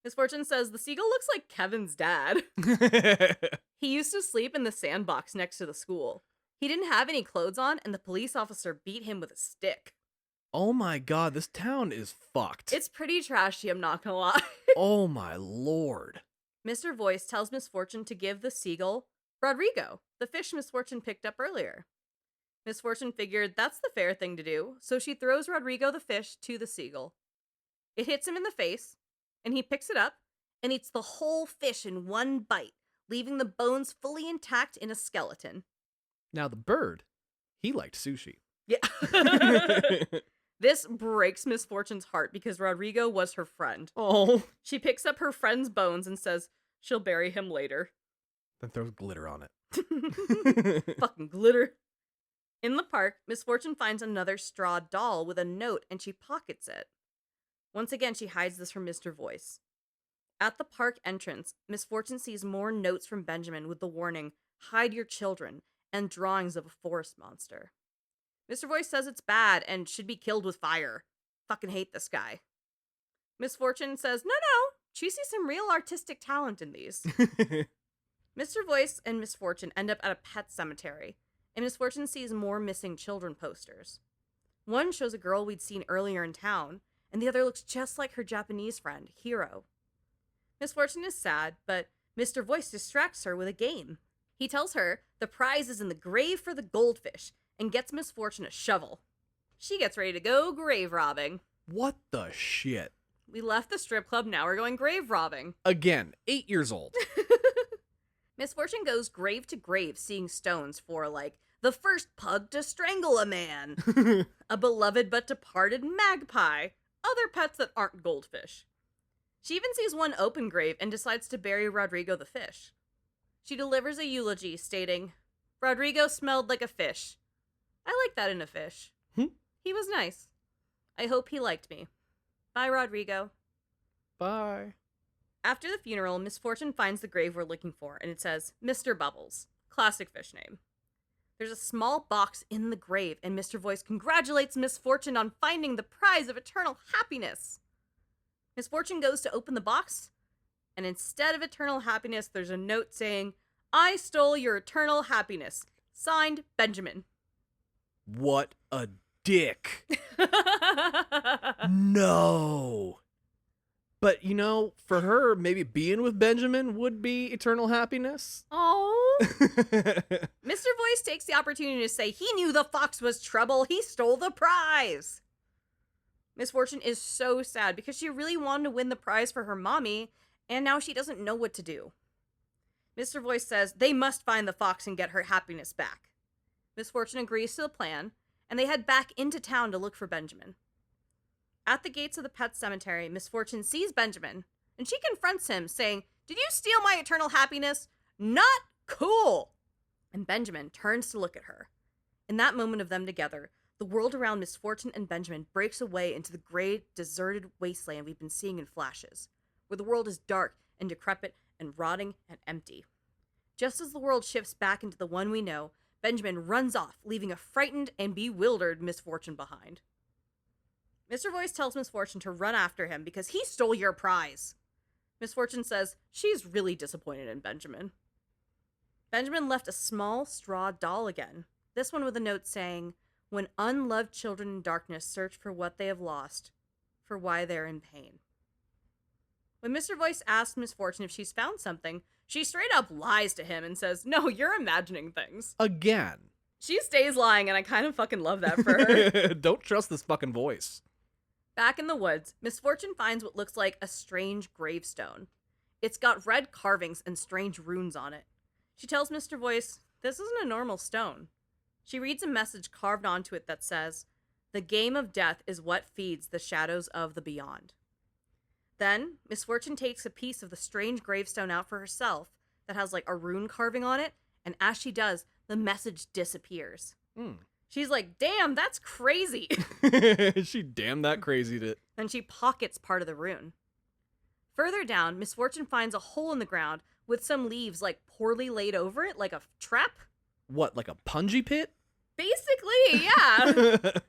Misfortune says the seagull looks like Kevin's dad. He used to sleep in the sandbox next to the school. He didn't have any clothes on, and the police officer beat him with a stick. Oh my god, this town is fucked. It's pretty trashy, I'm not gonna lie. Oh my lord. Mr. Voice tells Misfortune to give the seagull Rodrigo, the fish Misfortune picked up earlier. Misfortune figured that's the fair thing to do, so she throws Rodrigo the fish to the seagull. It hits him in the face, and he picks it up and eats the whole fish in one bite, leaving the bones fully intact in a skeleton. Now the bird, he liked sushi. Yeah. This breaks Misfortune's heart because Rodrigo was her friend. Oh. She picks up her friend's bones and says she'll bury him later. Then throws glitter on it. Fucking glitter. In the park, Misfortune finds another straw doll with a note and she pockets it. Once again, she hides this from Mr. Voice. At the park entrance, Misfortune sees more notes from Benjamin with the warning, hide your children, and drawings of a forest monster. Mr. Voice says it's bad and should be killed with fire. Fucking hate this guy. Misfortune says, no, she sees some real artistic talent in these. Mr. Voice and Misfortune end up at a pet cemetery, and Misfortune sees more missing children posters. One shows a girl we'd seen earlier in town, and the other looks just like her Japanese friend, Hiro. Misfortune is sad, but Mr. Voice distracts her with a game. He tells her the prize is in the grave for the goldfish, and gets Misfortune a shovel. She gets ready to go grave robbing. What the shit? We left the strip club, now we're going grave robbing. Again, 8 years old. Misfortune goes grave to grave, seeing stones for, like, the first pug to strangle a man, a beloved but departed magpie, other pets that aren't goldfish. She even sees one open grave and decides to bury Rodrigo the fish. She delivers a eulogy stating, "Rodrigo smelled like a fish. I like that in a fish. He was nice. I hope he liked me. Bye, Rodrigo." Bye. After the funeral, Misfortune finds the grave we're looking for, and it says, Mr. Bubbles. Classic fish name. There's a small box in the grave, and Mr. Voice congratulates Misfortune on finding the prize of eternal happiness. Misfortune goes to open the box, and instead of eternal happiness, there's a note saying, "I stole your eternal happiness. Signed, Benjamin." What a dick. No. But, you know, for her, maybe being with Benjamin would be eternal happiness. Oh. Mr. Voice takes the opportunity to say he knew the fox was trouble. He stole the prize. Misfortune is so sad because she really wanted to win the prize for her mommy, and now she doesn't know what to do. Mr. Voice says they must find the fox and get her happiness back. Misfortune agrees to the plan, and they head back into town to look for Benjamin. At the gates of the pet cemetery, Misfortune sees Benjamin, and she confronts him, saying, "Did you steal my eternal happiness? Not cool!" And Benjamin turns to look at her. In that moment of them together, the world around Misfortune and Benjamin breaks away into the gray, deserted wasteland we've been seeing in flashes, where the world is dark and decrepit and rotting and empty. Just as the world shifts back into the one we know, Benjamin runs off, leaving a frightened and bewildered Misfortune behind. Mr. Voice tells Misfortune to run after him because he stole your prize. Misfortune says she's really disappointed in Benjamin. Benjamin left a small straw doll again, this one with a note saying, "When unloved children in darkness search for what they have lost, for why they're in pain." When Mr. Voice asks Misfortune if she's found something, she straight up lies to him and says, "No, you're imagining things." Again. She stays lying, and I kind of fucking love that for her. Don't trust this fucking voice. Back in the woods, Misfortune finds what looks like a strange gravestone. It's got red carvings and strange runes on it. She tells Mr. Voice, this isn't a normal stone. She reads a message carved onto it that says, "The game of death is what feeds the shadows of the beyond." Then, Misfortune takes a piece of the strange gravestone out for herself that has like a rune carving on it, and as she does, the message disappears. She's like, "Damn, that's crazy." She damn that crazied it. Then she pockets part of the rune. Further down, Misfortune finds a hole in the ground with some leaves like poorly laid over it, like a trap. What, like a punji pit? Basically, yeah.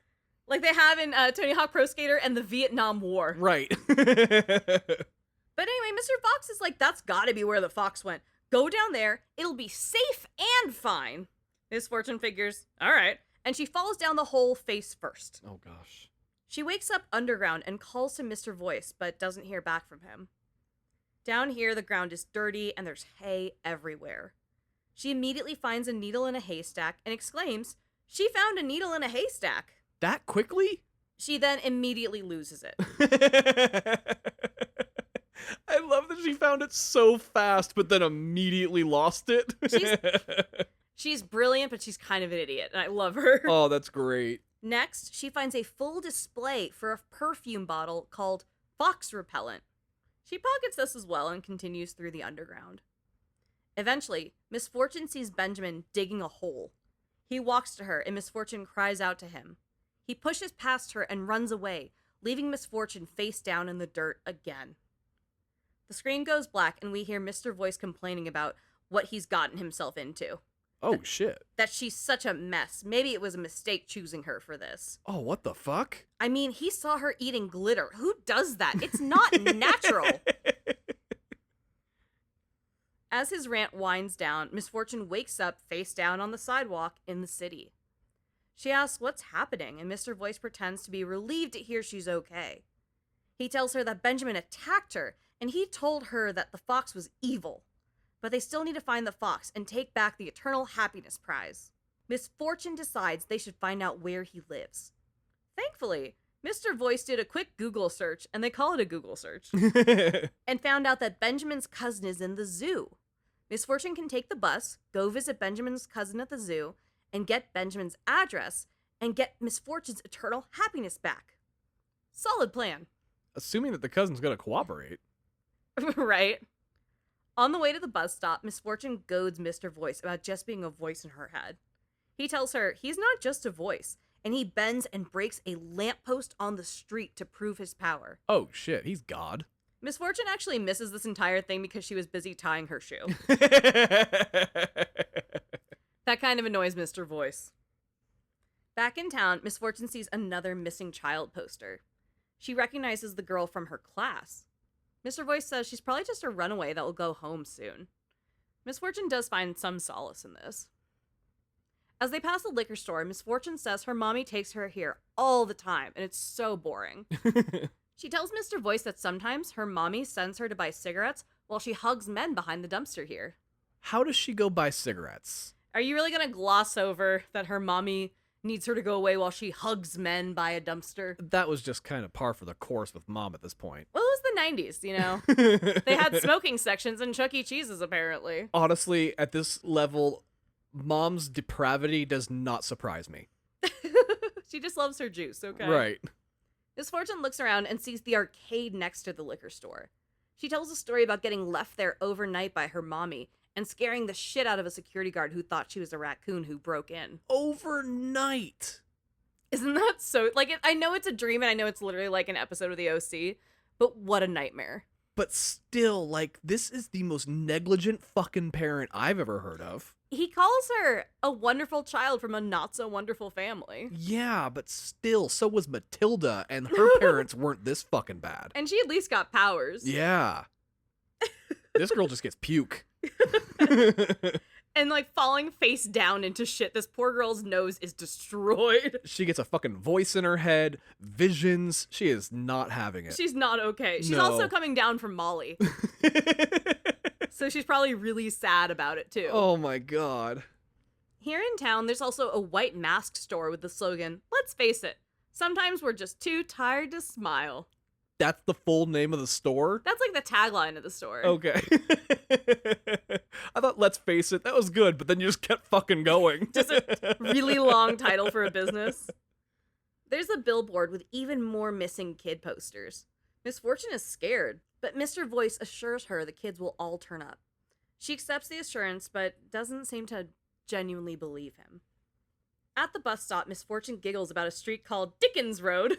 Like they have in Tony Hawk Pro Skater and the Vietnam War. Right. But anyway, Mr. Fox is like, that's gotta be where the fox went. Go down there, it'll be safe and fine. Misfortune figures, all right. And she falls down the hole face first. Oh, gosh. She wakes up underground and calls to Mr. Voice, but doesn't hear back from him. Down here, the ground is dirty and there's hay everywhere. She immediately finds a needle in a haystack and exclaims, "She found a needle in a haystack." That quickly? She then immediately loses it. I love that she found it so fast, but then immediately lost it. She's brilliant, but she's kind of an idiot, and I love her. Oh, that's great. Next, she finds a full display for a perfume bottle called Fox Repellent. She pockets this as well and continues through the underground. Eventually, Misfortune sees Benjamin digging a hole. He walks to her, and Misfortune cries out to him. He pushes past her and runs away, leaving Misfortune face down in the dirt again. The screen goes black, and we hear Mr. Voice complaining about what he's gotten himself into. Oh, shit. That she's such a mess. Maybe it was a mistake choosing her for this. Oh, what the fuck? I mean, he saw her eating glitter. Who does that? It's not natural. As his rant winds down, Misfortune wakes up face down on the sidewalk in the city. She asks what's happening, and Mr. Voice pretends to be relieved to hear she's okay. He tells her that Benjamin attacked her, and he told her that the fox was evil. But they still need to find the fox and take back the Eternal Happiness Prize. Misfortune decides they should find out where he lives. Thankfully, Mr. Voice did a quick Google search, and they call it a Google search, and found out that Benjamin's cousin is in the zoo. Miss Fortune can take the bus, go visit Benjamin's cousin at the zoo, and get Benjamin's address, and get Miss Fortune's eternal happiness back. Solid plan. Assuming that the cousin's gonna cooperate. Right? On the way to the bus stop, Miss Fortune goads Mr. Voice about just being a voice in her head. He tells her he's not just a voice, and he bends and breaks a lamppost on the street to prove his power. Oh shit, he's God. Miss Fortune actually misses this entire thing because she was busy tying her shoe. That kind of annoys Mr. Voice. Back in town, Miss Fortune sees another missing child poster. She recognizes the girl from her class. Mr. Voice says she's probably just a runaway that will go home soon. Miss Fortune does find some solace in this. As they pass the liquor store, Miss Fortune says her mommy takes her here all the time, and it's so boring. She tells Mr. Voice that sometimes her mommy sends her to buy cigarettes while she hugs men behind the dumpster here. How does she go buy cigarettes? Are you really gonna gloss over that her mommy needs her to go away while she hugs men by a dumpster? That was just kind of par for the course with Mom at this point. Well, it was the 90s, you know? They had smoking sections in Chuck E. Cheese's, apparently. Honestly, at this level, Mom's depravity does not surprise me. She just loves her juice, okay? Right. Miss Fortune looks around and sees the arcade next to the liquor store. She tells a story about getting left there overnight by her mommy and scaring the shit out of a security guard who thought she was a raccoon who broke in. Overnight. Isn't that so... Like, I know it's a dream and I know it's literally like an episode of the OC, but what a nightmare. But still, like, this is the most negligent fucking parent I've ever heard of. He calls her a wonderful child from a not-so-wonderful family. Yeah, but still, so was Matilda, and her parents weren't this fucking bad. And she at least got powers. Yeah. This girl just gets puke. And, like, falling face down into shit. This poor girl's nose is destroyed. She gets a fucking voice in her head, visions. She is not having it. She's not okay. She's No. also coming down from Molly. So she's probably really sad about it, too. Oh my god. Here in town, there's also a white mask store with the slogan, "Let's face it, sometimes we're just too tired to smile." That's the full name of the store? That's like the tagline of the store. Okay. I thought, let's face it, that was good, but then you just kept fucking going. Just a really long title for a business. There's a billboard with even more missing kid posters. Miss Fortune is scared, but Mr. Voice assures her the kids will all turn up. She accepts the assurance, but doesn't seem to genuinely believe him. At the bus stop, Miss Fortune giggles about a street called Dickens Road,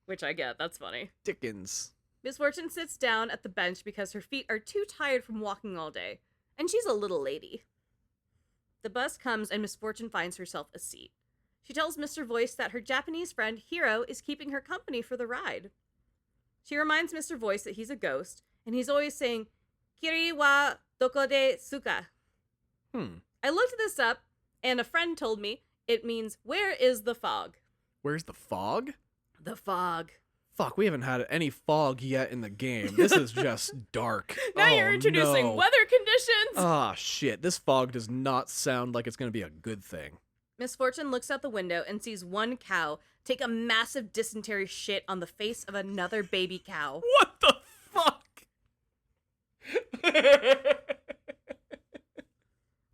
which I get, that's funny. Dickens. Miss Fortune sits down at the bench because her feet are too tired from walking all day, and she's a little lady. The bus comes and Miss Fortune finds herself a seat. She tells Mr. Voice that her Japanese friend Hiro is keeping her company for the ride. She reminds Mr. Voice that he's a ghost, and he's always saying, "Kiri wa doko de suka?" I looked this up, and a friend told me it means, "Where is the fog?" Where's the fog? The fog. Fuck, we haven't had any fog yet in the game. This is just dark. Now Oh, you're introducing no. weather conditions! Ah, shit. This fog does not sound like it's going to be a good thing. Miss Fortune looks out the window and sees one cow take a massive dysentery shit on the face of another baby cow. What the fuck?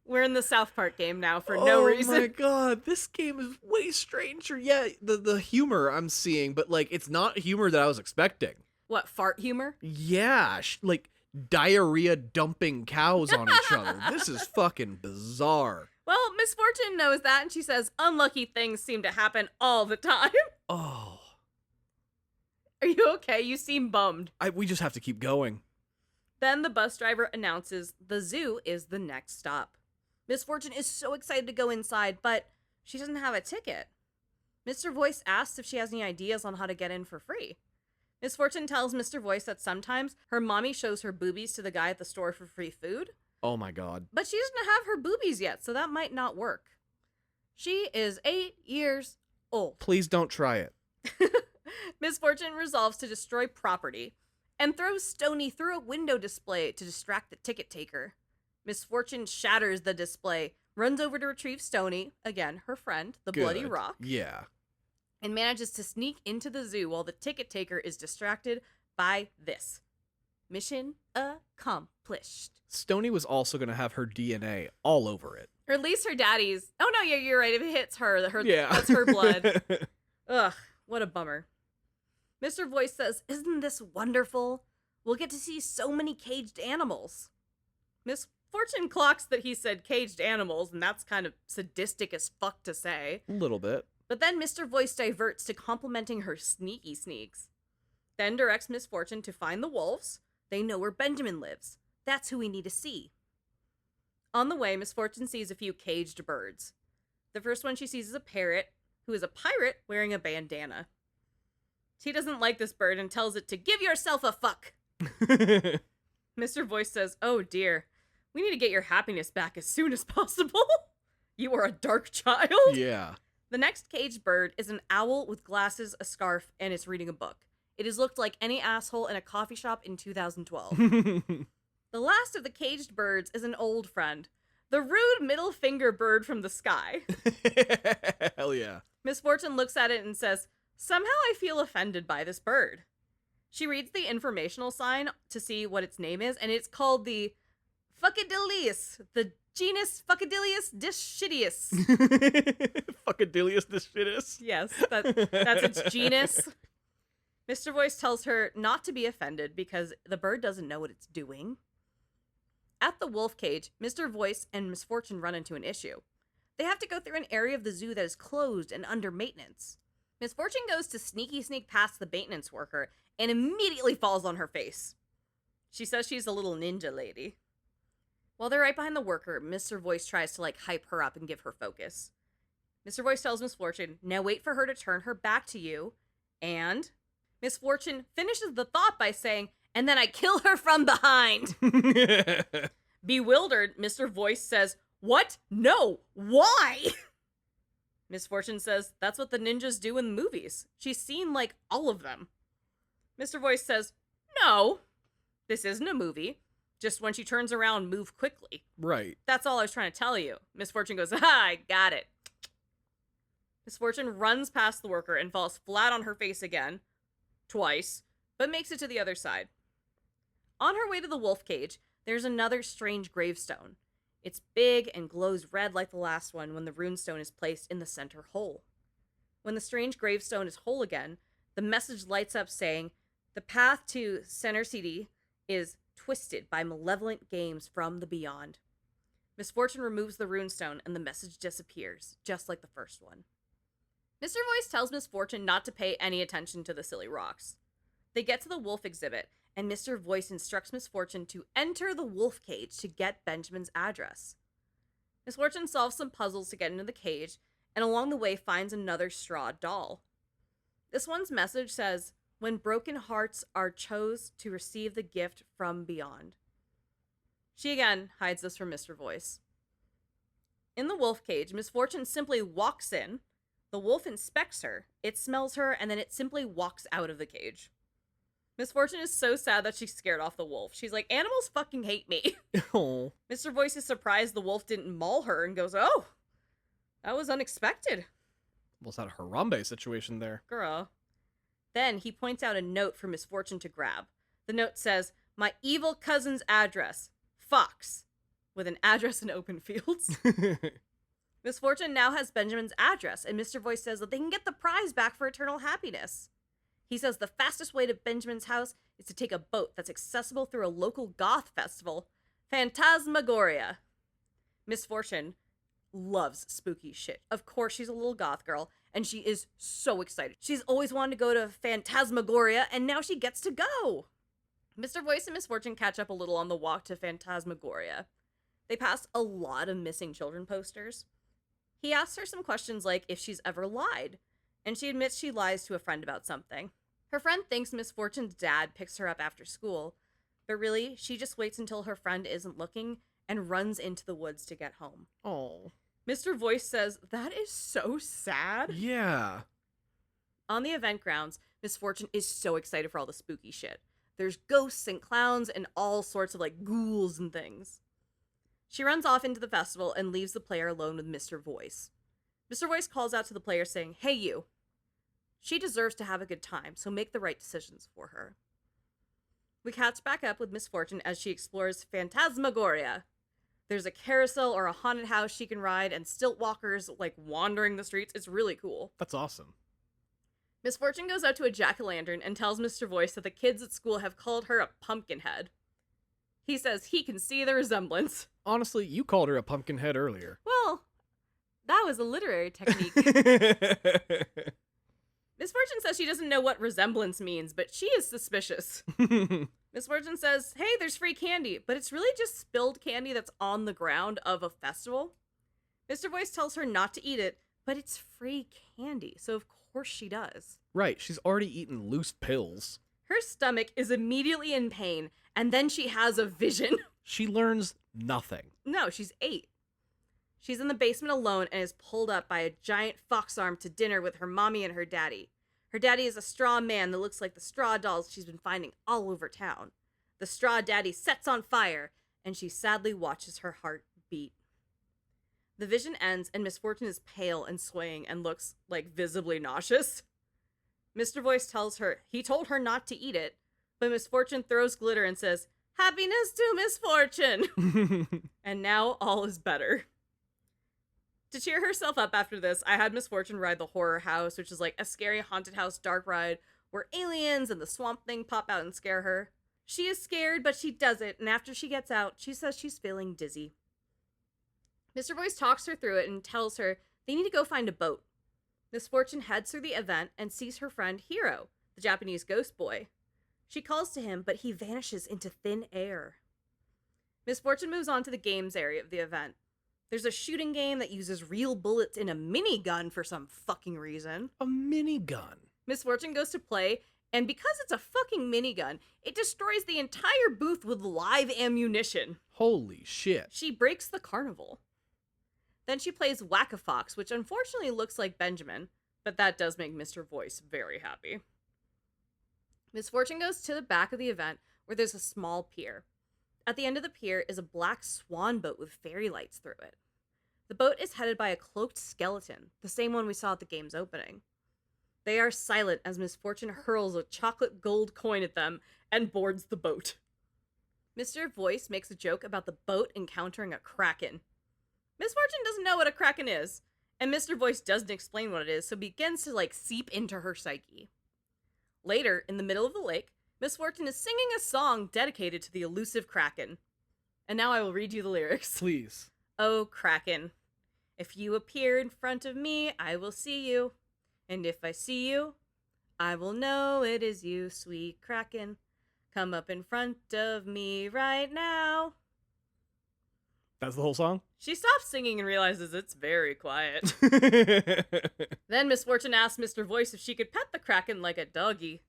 We're in the South Park game now for no reason. Oh my god, this game is way stranger. Yeah, the humor I'm seeing, but like it's not humor that I was expecting. What, fart humor? Yeah, like diarrhea dumping cows on each other. This is fucking bizarre. Well, Miss Fortune knows that, and she says unlucky things seem to happen all the time. Oh. Are you okay? You seem bummed. We just have to keep going. Then the bus driver announces the zoo is the next stop. Miss Fortune is so excited to go inside, but she doesn't have a ticket. Mr. Voice asks if she has any ideas on how to get in for free. Miss Fortune tells Mr. Voice that sometimes her mommy shows her boobies to the guy at the store for free food, Oh my god. but she doesn't have her boobies yet, so that might not work. She is 8 years old. Please don't try it. Miss Fortune resolves to destroy property and throws Stony through a window display to distract the ticket taker. Miss Fortune shatters the display, runs over to retrieve Stony, again, her friend, the bloody Good. rock, Yeah. and manages to sneak into the zoo while the ticket taker is distracted by this. Mission accomplished. Stoney was also going to have her DNA all over it. Or at least her daddy's. Oh no, yeah, you're right. If it hits her, Yeah. that's her blood. Ugh, what a bummer. Mr. Voice says, "Isn't this wonderful? We'll get to see so many caged animals." Miss Fortune clocks that he said caged animals, and that's kind of sadistic as fuck to say. A little bit. But then Mr. Voice diverts to complimenting her sneaky sneaks. Then directs Miss Fortune to find the wolves. They know where Benjamin lives. That's who we need to see. On the way, Miss Fortune sees a few caged birds. The first one she sees is a parrot, who is a pirate wearing a bandana. She doesn't like this bird and tells it to give yourself a fuck. Mr. Voice says, "Oh dear, we need to get your happiness back as soon as possible. You are a dark child." Yeah. The next caged bird is an owl with glasses, a scarf, and it's reading a book. It has looked like any asshole in a coffee shop in 2012. The last of the caged birds is an old friend, the rude middle finger bird from the sky. Hell yeah. Miss Fortune looks at it and says, "Somehow I feel offended by this bird." She reads the informational sign to see what its name is, and it's called the Fuckadilius, the genus Fuckadilius dischidius. Fuckadilius dischidius. Yes, that's its genus. Mr. Voice tells her not to be offended because the bird doesn't know what it's doing. At the wolf cage, Mr. Voice and Miss Fortune run into an issue. They have to go through an area of the zoo that is closed and under maintenance. Miss Fortune goes to sneak past the maintenance worker and immediately falls on her face. She says she's a little ninja lady. While they're right behind the worker, Mr. Voice tries to hype her up and give her focus. Mr. Voice tells Miss Fortune, "Now wait for her to turn her back to you," and Miss Fortune finishes the thought by saying, "And then I kill her from behind." Bewildered, Mr. Voice says, "What? No, why?" Miss Fortune says, "That's what the ninjas do in movies. She's seen, all of them." Mr. Voice says, "No, this isn't a movie. Just when she turns around, move quickly." Right. "That's all I was trying to tell you." Miss Fortune goes, I got it." Miss Fortune runs past the worker and falls flat on her face again, twice, but makes it to the other side. On her way to the wolf cage, there's another strange gravestone. It's big and glows red like the last one when the runestone is placed in the center hole. When the strange gravestone is whole again, the message lights up saying, "The path to Center City is twisted by malevolent games from the beyond." Miss Fortune removes the runestone and the message disappears, just like the first one. Mr. Voice tells Miss Fortune not to pay any attention to the silly rocks. They get to the wolf exhibit, and Mr. Voice instructs Miss Fortune to enter the wolf cage to get Benjamin's address. Miss Fortune solves some puzzles to get into the cage, and along the way finds another straw doll. This one's message says, "When broken hearts are chose to receive the gift from beyond." She again hides this from Mr. Voice. In the wolf cage, Miss Fortune simply walks in. The wolf inspects her, it smells her, and then it simply walks out of the cage. Miss Fortune is so sad that she's scared off the wolf. She's like, "Animals fucking hate me." Oh. Mr. Voice is surprised the wolf didn't maul her and goes, "Oh, that was unexpected, Almost had a Harambe situation there. girl." Then he points out a note for Miss Fortune to grab. The note says, "My evil cousin's address, Fox," with an address in open fields. Miss Fortune now has Benjamin's address, and Mr. Voice says that they can get the prize back for eternal happiness. He says the fastest way to Benjamin's house is to take a boat that's accessible through a local goth festival, Phantasmagoria. Miss Fortune loves spooky shit. Of course, she's a little goth girl, and she is so excited. She's always wanted to go to Phantasmagoria, and now she gets to go. Mr. Voice and Miss Fortune catch up a little on the walk to Phantasmagoria. They pass a lot of missing children posters. He asks her some questions like if she's ever lied, and she admits she lies to a friend about something. Her friend thinks Miss Fortune's dad picks her up after school, but really, she just waits until her friend isn't looking and runs into the woods to get home. Oh. Mr. Voice says, "That is so sad." Yeah. On the event grounds, Miss Fortune is so excited for all the spooky shit. There's ghosts and clowns and all sorts of ghouls and things. She runs off into the festival and leaves the player alone with Mr. Voice. Mr. Voice calls out to the player saying, "Hey you, She deserves to have a good time, so make the right decisions for her. We catch back up with Misfortune as she explores Phantasmagoria. There's a carousel or a haunted house she can ride, and stilt walkers like wandering the streets. It's really cool. That's awesome. Misfortune goes out to a jack-o'-lantern and tells Mr. Voice that the kids at school have called her a pumpkinhead. He says he can see the resemblance. Honestly, you called her a pumpkinhead earlier. Well, that was a literary technique. Misfortune says she doesn't know what resemblance means, but she is suspicious. Misfortune says, hey, there's free candy, but it's really just spilled candy that's on the ground of a festival. Mr. Voice tells her not to eat it, but it's free candy, so of course she does. Right, she's already eaten loose pills. Her stomach is immediately in pain, and then she has a vision. She learns nothing. No, she's 8. She's in the basement alone and is pulled up by a giant fox arm to dinner with her mommy and her daddy. Her daddy is a straw man that looks like the straw dolls she's been finding all over town. The straw daddy sets on fire, and she sadly watches her heart beat. The vision ends, and Misfortune is pale and swaying and looks, like, visibly nauseous. Mr. Voice tells her he told her not to eat it, but Misfortune throws glitter and says, happiness to Misfortune! And now all is better. To cheer herself up after this, I had Misfortune ride the horror house, which is like a scary haunted house dark ride where aliens and the swamp thing pop out and scare her. She is scared, but she does it, and after she gets out, she says she's feeling dizzy. Mr. Voice talks her through it and tells her they need to go find a boat. Misfortune heads through the event and sees her friend Hiro, the Japanese ghost boy. She calls to him, but he vanishes into thin air. Misfortune moves on to the games area of the event. There's a shooting game that uses real bullets in a minigun for some fucking reason. A minigun. Misfortune goes to play, and because it's a fucking minigun, it destroys the entire booth with live ammunition. Holy shit. She breaks the carnival. Then she plays Whack-A-Fox, which unfortunately looks like Benjamin, but that does make Mr. Voice very happy. Misfortune goes to the back of the event where there's a small pier. At the end of the pier is a black swan boat with fairy lights through it. The boat is headed by a cloaked skeleton, the same one we saw at the game's opening. They are silent as Misfortune hurls a chocolate gold coin at them and boards the boat. Mr. Voice makes a joke about the boat encountering a kraken. Misfortune doesn't know what a kraken is, and Mr. Voice doesn't explain what it is, so begins to seep into her psyche. Later, in the middle of the lake, Misfortune is singing a song dedicated to the elusive kraken. And now I will read you the lyrics. Please. Oh, kraken, if you appear in front of me, I will see you. And if I see you, I will know it is you, sweet kraken. Come up in front of me right now. That's the whole song? She stops singing and realizes it's very quiet. Then Misfortune asks Mr. Voice if she could pet the kraken like a doggy.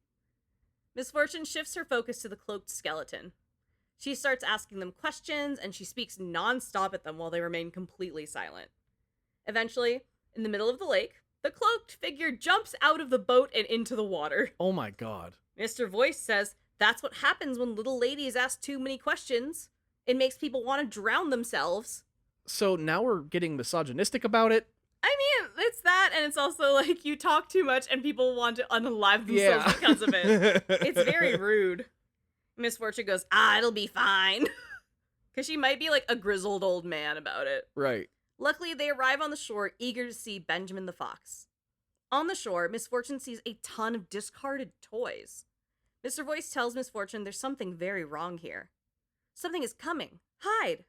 Misfortune shifts her focus to the cloaked skeleton. She starts asking them questions, and she speaks non-stop at them while they remain completely silent. Eventually, in the middle of the lake, the cloaked figure jumps out of the boat and into the water. Oh my god. Mr. Voice says that's what happens when little ladies ask too many questions. It makes people want to drown themselves. So now we're getting misogynistic about it? I mean, it's that, and it's also you talk too much and people want to unalive themselves because of it. It's very rude. Misfortune goes, it'll be fine. Because she might be a grizzled old man about it. Right. Luckily, they arrive on the shore, eager to see Benjamin the Fox. On the shore, Misfortune sees a ton of discarded toys. Mr. Voice tells Misfortune there's something very wrong here. Something is coming. Hide!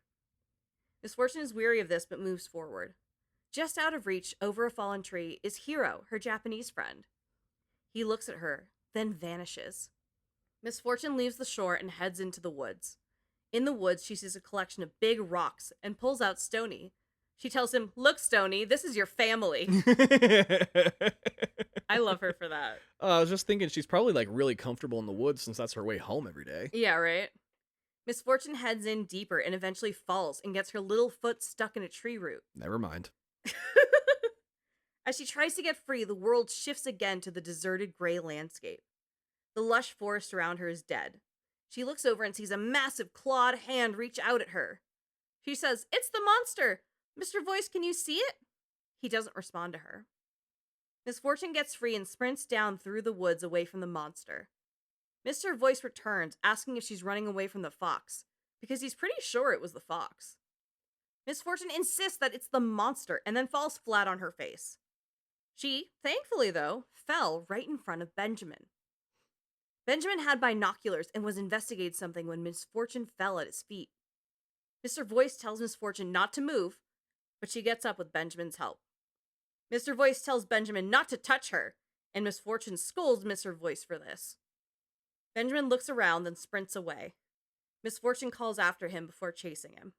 Misfortune is weary of this, but moves forward. Just out of reach, over a fallen tree, is Hiro, her Japanese friend. He looks at her, then vanishes. Misfortune leaves the shore and heads into the woods. In the woods, she sees a collection of big rocks and pulls out Stony. She tells him, look, Stony, this is your family. I love her for that. I was just thinking she's probably really comfortable in the woods since that's her way home every day. Yeah, right? Misfortune heads in deeper and eventually falls and gets her little foot stuck in a tree root. Never mind. As she tries to get free, the world shifts again to the deserted gray landscape. The lush forest around her is dead. She looks over and sees a massive clawed hand reach out at her. She says, it's the monster! Mr. Voice, can you see it? He doesn't respond to her. Misfortune gets free and sprints down through the woods away from the monster. Mr. Voice returns, asking if she's running away from the fox, because he's pretty sure it was the fox. Misfortune insists that it's the monster and then falls flat on her face. She, thankfully though, fell right in front of Benjamin. Benjamin had binoculars and was investigating something when Misfortune fell at his feet. Mr. Voice tells Misfortune not to move, but she gets up with Benjamin's help. Mr. Voice tells Benjamin not to touch her, and Misfortune scolds Mr. Voice for this. Benjamin looks around and sprints away. Misfortune calls after him before chasing him.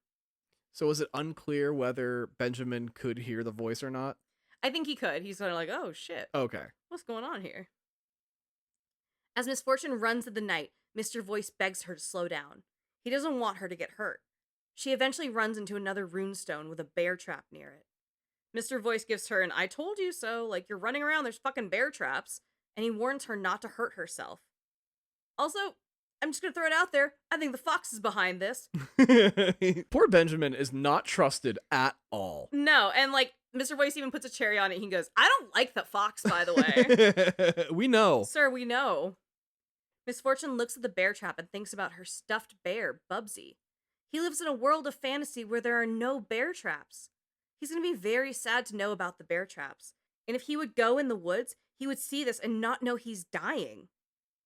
So is it unclear whether Benjamin could hear the voice or not? I think he could. He's sort of like, oh shit. Okay. What's going on here? As Misfortune runs through the night, Mr. Voice begs her to slow down. He doesn't want her to get hurt. She eventually runs into another runestone with a bear trap near it. Mr. Voice gives her an I told you so, like you're running around, there's fucking bear traps, and he warns her not to hurt herself. Also, I'm just gonna throw it out there, I think the fox is behind this. Poor Benjamin is not trusted at all. No, and like, Mr. Voice even puts a cherry on it. He goes, I don't like the fox, by the way. We know. Sir, we know. Misfortune looks at the bear trap and thinks about her stuffed bear, Bubsy. He lives in a world of fantasy where there are no bear traps. He's going to be very sad to know about the bear traps. And if he would go in the woods, he would see this and not know he's dying.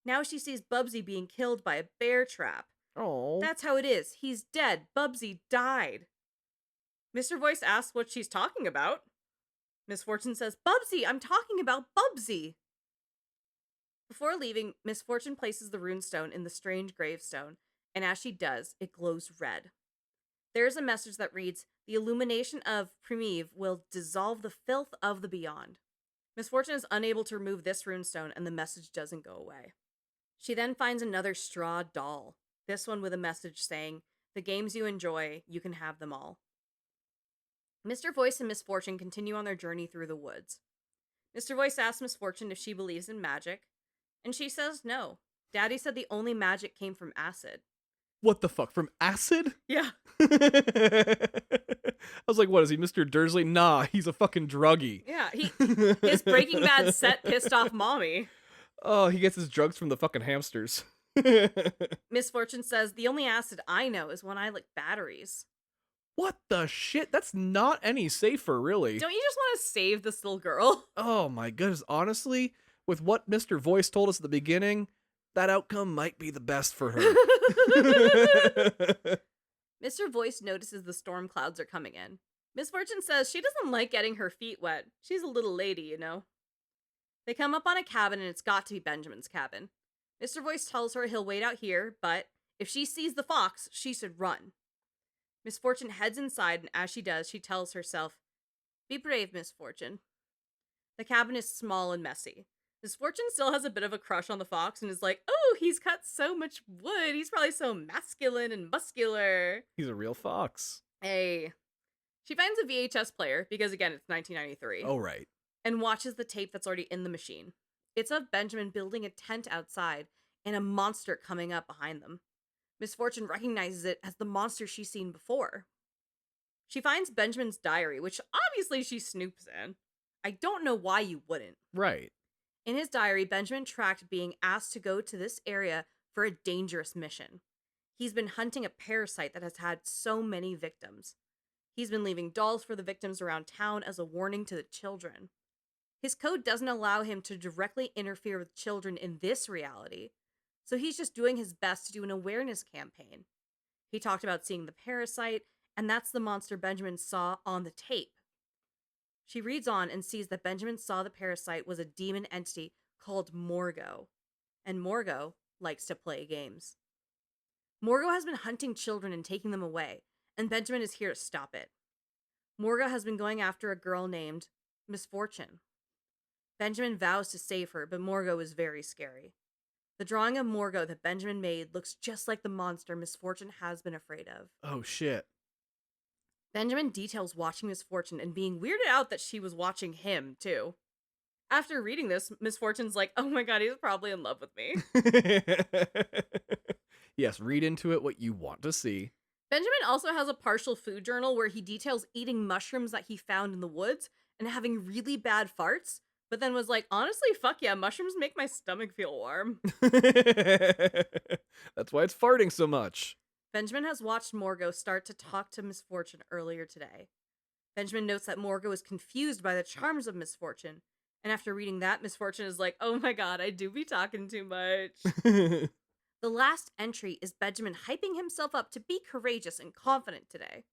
Now she sees Bubsy being killed by a bear trap. Oh. That's how it is. He's dead. Bubsy died. Mr. Voice asks what she's talking about. Misfortune says, Bubsy, I'm talking about Bubsy. Before leaving, Misfortune places the runestone in the strange gravestone, and as she does, it glows red. There is a message that reads, the illumination of Primeve will dissolve the filth of the beyond. Misfortune is unable to remove this runestone, and the message doesn't go away. She then finds another straw doll, this one with a message saying, the games you enjoy, you can have them all. Mr. Voice and Misfortune continue on their journey through the woods. Mr. Voice asks Misfortune if she believes in magic, and she says no. Daddy said the only magic came from acid. What the fuck? From acid? Yeah. I was like, what is he, Mr. Dursley? Nah, he's a fucking druggie. Yeah, his Breaking Bad set pissed off mommy. Oh, he gets his drugs from the fucking hamsters. Misfortune says, the only acid I know is when I lick batteries. What the shit? That's not any safer, really. Don't you just want to save this little girl? Oh my goodness, honestly, with what Mr. Voice told us at the beginning, that outcome might be the best for her. Mr. Voice notices the storm clouds are coming in. Misfortune says she doesn't like getting her feet wet. She's a little lady, you know. They come up on a cabin and it's got to be Benjamin's cabin. Mr. Voice tells her he'll wait out here, but if she sees the fox, she should run. Misfortune heads inside, and as she does, she tells herself, be brave, Misfortune. The cabin is small and messy. Misfortune still has a bit of a crush on the fox and is like, oh, he's cut so much wood. He's probably so masculine and muscular. He's a real fox. Hey. She finds a VHS player, because again, it's 1993. Oh, right. And watches the tape that's already in the machine. It's of Benjamin building a tent outside and a monster coming up behind them. Misfortune recognizes it as the monster she's seen before. She finds Benjamin's diary, which obviously she snoops in. I don't know why you wouldn't. Right. In his diary, Benjamin tracked being asked to go to this area for a dangerous mission. He's been hunting a parasite that has had so many victims. He's been leaving dolls for the victims around town as a warning to the children. His code doesn't allow him to directly interfere with children in this reality, so he's just doing his best to do an awareness campaign. He talked about seeing the parasite, and that's the monster Benjamin saw on the tape. She reads on and sees that Benjamin saw the parasite was a demon entity called Morgo, and Morgo likes to play games. Morgo has been hunting children and taking them away, and Benjamin is here to stop it. Morgo has been going after a girl named Misfortune. Benjamin vows to save her, but Morgo is very scary. The drawing of Morgo that Benjamin made looks just like the monster Misfortune has been afraid of. Oh, shit. Benjamin details watching Misfortune and being weirded out that she was watching him, too. After reading this, Misfortune's like, oh my god, he's probably in love with me. Yes, read into it what you want to see. Benjamin also has a partial food journal where he details eating mushrooms that he found in the woods and having really bad farts, but then was like, honestly, fuck yeah, mushrooms make my stomach feel warm. That's why it's farting so much. Benjamin has watched Morgo start to talk to Misfortune earlier today. Benjamin notes that Morgo is confused by the charms of Misfortune, and after reading that, Misfortune is like, oh my god, I do be talking too much. The last entry is Benjamin hyping himself up to be courageous and confident today.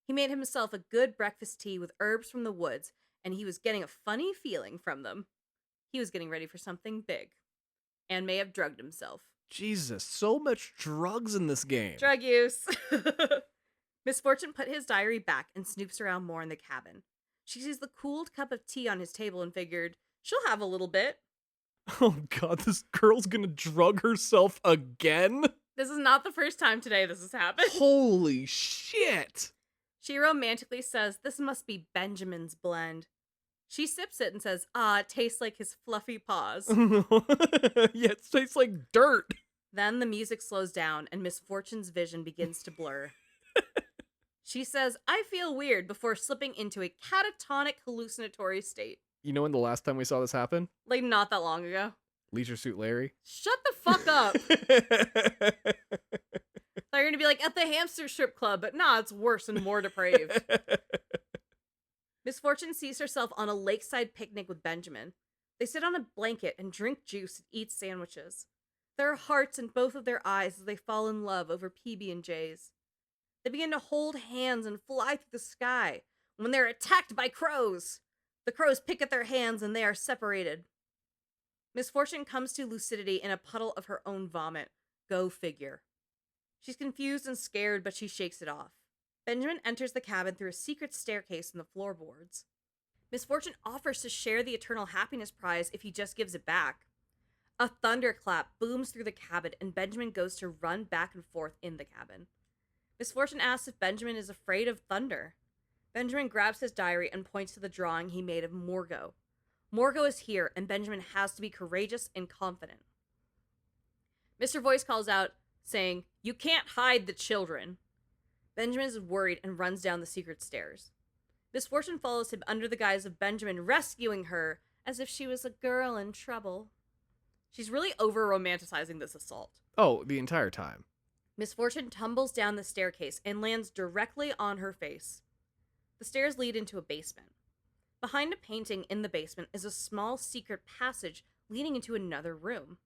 He made himself a good breakfast tea with herbs from the woods, and he was getting a funny feeling from them. He was getting ready for something big, and may have drugged himself. Jesus, so much drugs in this game. Drug use. Misfortune put his diary back and snoops around more in the cabin. She sees the cooled cup of tea on his table and figured, she'll have a little bit. Oh god, this girl's gonna drug herself again? This is not the first time today this has happened. Holy shit! She romantically says, this must be Benjamin's blend. She sips it and says, ah, it tastes like his fluffy paws. Yeah, it tastes like dirt. Then the music slows down and Misfortune's vision begins to blur. She says, I feel weird before slipping into a catatonic hallucinatory state. You know when the last time we saw this happen? Like, not that long ago. Leisure Suit Larry. Shut the fuck up. They're gonna be like, at the hamster strip club, but nah, it's worse and more depraved. Misfortune sees herself on a lakeside picnic with Benjamin. They sit on a blanket and drink juice and eat sandwiches. There are hearts in both of their eyes as they fall in love over PB&Js. They begin to hold hands and fly through the sky when they're attacked by crows. The crows pick at their hands and they are separated. Misfortune comes to lucidity in a puddle of her own vomit. Go figure. She's confused and scared, but she shakes it off. Benjamin enters the cabin through a secret staircase in the floorboards. Misfortune offers to share the Eternal Happiness Prize if he just gives it back. A thunderclap booms through the cabin, and Benjamin goes to run back and forth in the cabin. Misfortune asks if Benjamin is afraid of thunder. Benjamin grabs his diary and points to the drawing he made of Morgo. Morgo is here, and Benjamin has to be courageous and confident. Mr. Voice calls out, saying, you can't hide the children. Benjamin is worried and runs down the secret stairs. Misfortune follows him under the guise of Benjamin rescuing her as if she was a girl in trouble. She's really over-romanticizing this assault. Oh, the entire time. Misfortune tumbles down the staircase and lands directly on her face. The stairs lead into a basement. Behind a painting in the basement is a small secret passage leading into another room.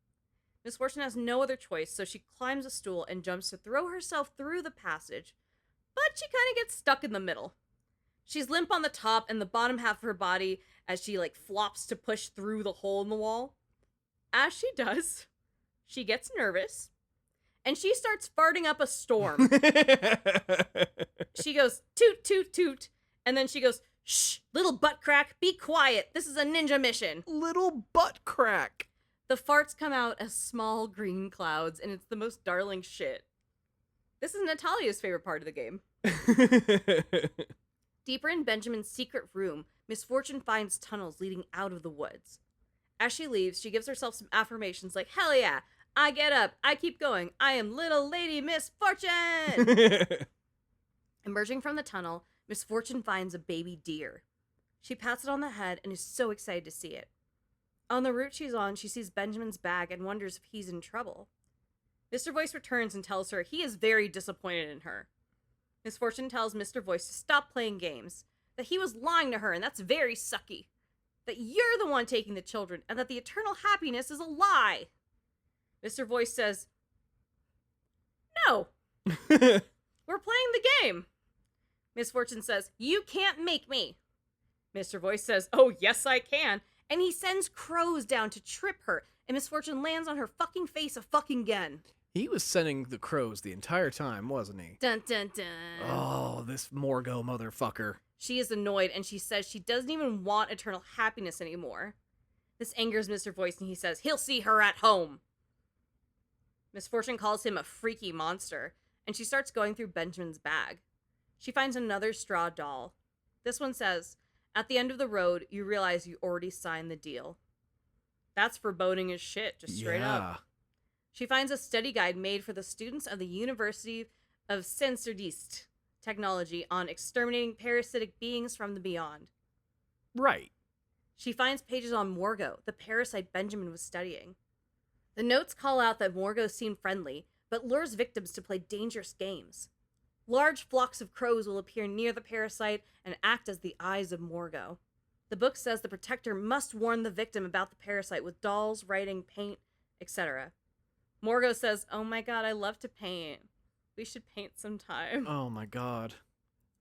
Misfortune has no other choice, so she climbs a stool and jumps to throw herself through the passage, but she kind of gets stuck in the middle. She's limp on the top and the bottom half of her body as she flops to push through the hole in the wall. As she does, she gets nervous and she starts farting up a storm. She goes, toot, toot, toot. And then she goes, shh, little butt crack, be quiet. This is a ninja mission. Little butt crack. The farts come out as small green clouds, and it's the most darling shit. This is Natalia's favorite part of the game. Deeper in Benjamin's secret room, Misfortune finds tunnels leading out of the woods. As she leaves, she gives herself some affirmations like, hell yeah, I get up, I keep going, I am little lady Misfortune! Emerging from the tunnel, Misfortune finds a baby deer. She pats it on the head and is so excited to see it. On the route she's on, she sees Benjamin's bag and wonders if he's in trouble. Mr. Voice returns and tells her he is very disappointed in her. Misfortune tells Mr. Voice to stop playing games, that he was lying to her and that's very sucky, that you're the one taking the children and that the eternal happiness is a lie. Mr. Voice says, no, we're playing the game. Misfortune says, you can't make me. Mr. Voice says, oh, yes, I can. And he sends crows down to trip her, and Misfortune lands on her fucking face a fucking again. He was sending the crows the entire time, wasn't he? Dun dun dun. Oh, this Morgo motherfucker. She is annoyed, and she says she doesn't even want eternal happiness anymore. This angers Mr. Voice, and he says he'll see her at home. Misfortune calls him a freaky monster, and she starts going through Benjamin's bag. She finds another straw doll. This one says, at the end of the road, you realize you already signed the deal. That's foreboding as shit, just straight up. She finds a study guide made for the students of the University of Sensordist Technology on exterminating parasitic beings from the beyond. Right. She finds pages on Morgo, the parasite Benjamin was studying. The notes call out that Morgo seemed friendly, but lures victims to play dangerous games. Large flocks of crows will appear near the parasite and act as the eyes of Morgo. The book says the protector must warn the victim about the parasite with dolls, writing, paint, etc. Morgo says, "Oh my god, I love to paint. We should paint sometime." Oh my god.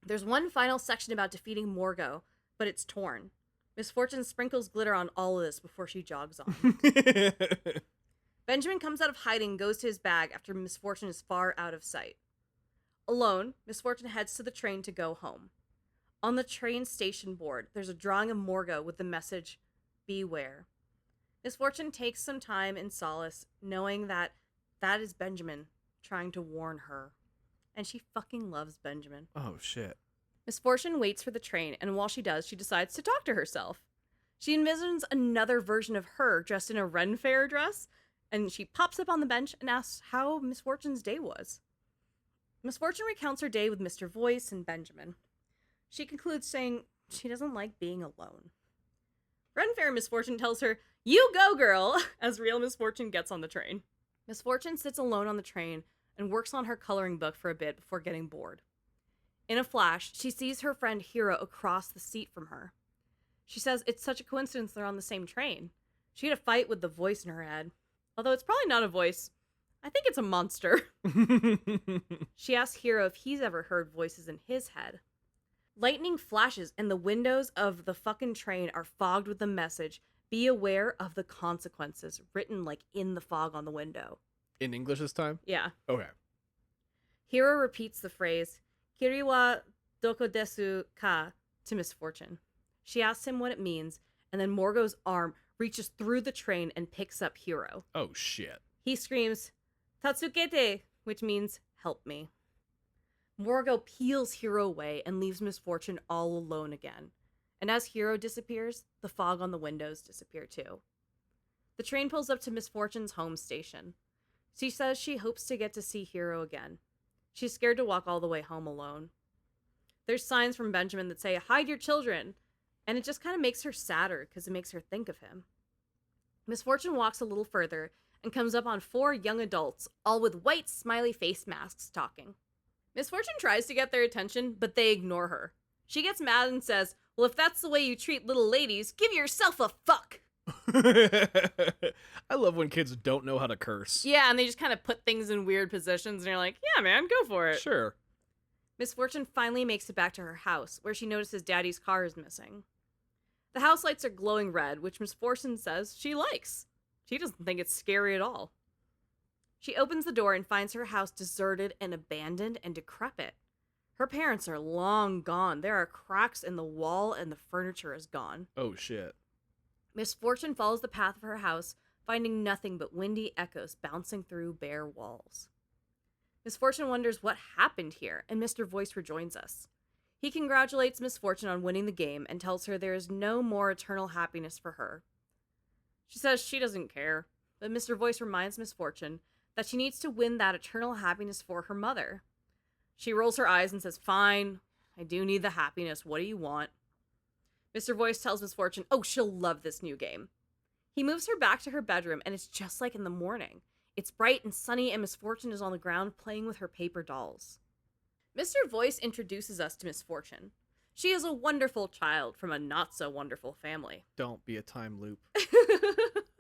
There's one final section about defeating Morgo, but it's torn. Misfortune sprinkles glitter on all of this before she jogs on. Benjamin comes out of hiding and goes to his bag after Misfortune is far out of sight. Alone, Misfortune heads to the train to go home. On the train station board, there's a drawing of Morgo with the message, "Beware." Misfortune takes some time in solace, knowing that is Benjamin trying to warn her. And she fucking loves Benjamin. Oh, shit. Misfortune waits for the train, and while she does, she decides to talk to herself. She envisions another version of her dressed in a Ren Fair dress, and she pops up on the bench and asks how Misfortune's day was. Misfortune recounts her day with Mr. Voice and Benjamin. She concludes saying she doesn't like being alone. Ren Fair Misfortune tells her, "You go, girl," as real Misfortune gets on the train. Misfortune sits alone on the train and works on her coloring book for a bit before getting bored. In a flash, she sees her friend Hiro across the seat from her. She says it's such a coincidence they're on the same train. She had a fight with the voice in her head. Although it's probably not a voice. I think it's a monster. She asks Hiro if he's ever heard voices in his head. Lightning flashes and the windows of the fucking train are fogged with the message, "Be aware of the consequences," written like in the fog on the window. In English this time? Yeah. Okay. Hiro repeats the phrase, "Kiri wa doko desu ka," to Misfortune. She asks him what it means, and then Morgo's arm reaches through the train and picks up Hiro. Oh, shit. He screams, "Tatsukete," which means, "help me." Morgo peels Hiro away and leaves Misfortune all alone again. And as Hiro disappears, the fog on the windows disappear too. The train pulls up to Misfortune's home station. She says she hopes to get to see Hiro again. She's scared to walk all the way home alone. There's signs from Benjamin that say, "Hide your children," and it just kind of makes her sadder because it makes her think of him. Misfortune walks a little further and comes up on 4 young adults, all with white smiley face masks, talking. Misfortune tries to get their attention, but they ignore her. She gets mad and says, "Well, if that's the way you treat little ladies, give yourself a fuck." I love when kids don't know how to curse. Yeah, and they just kind of put things in weird positions, and you're like, yeah, man, go for it. Sure. Misfortune finally makes it back to her house, where she notices Daddy's car is missing. The house lights are glowing red, which Misfortune says she likes. She doesn't think it's scary at all. She opens the door and finds her house deserted and abandoned and decrepit. Her parents are long gone. There are cracks in the wall and the furniture is gone. Oh, shit. Misfortune follows the path of her house, finding nothing but windy echoes bouncing through bare walls. Misfortune wonders what happened here, and Mr. Voice rejoins us. He congratulates Misfortune on winning the game and tells her there is no more eternal happiness for her. She says she doesn't care, but Mr. Voice reminds Misfortune that she needs to win that eternal happiness for her mother. She rolls her eyes and says, "Fine, I do need the happiness. What do you want?" Mr. Voice tells Misfortune, oh, she'll love this new game. He moves her back to her bedroom, and it's just like in the morning. It's bright and sunny, and Misfortune is on the ground playing with her paper dolls. Mr. Voice introduces us to Misfortune. She is a wonderful child from a not-so-wonderful family. Don't be a time loop.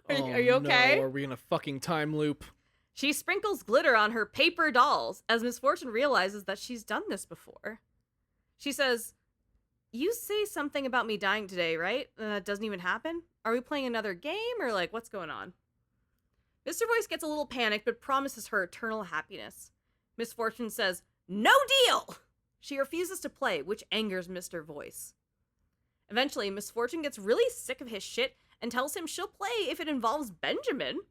Are you okay? No, are we in a fucking time loop? She sprinkles glitter on her paper dolls as Misfortune realizes that she's done this before. She says, "You say something about me dying today, right? That doesn't even happen? Are we playing another game or like what's going on?" Mr. Voice gets a little panicked but promises her eternal happiness. Misfortune says, "No deal!" She refuses to play, which angers Mr. Voice. Eventually, Misfortune gets really sick of his shit and tells him she'll play if it involves Benjamin.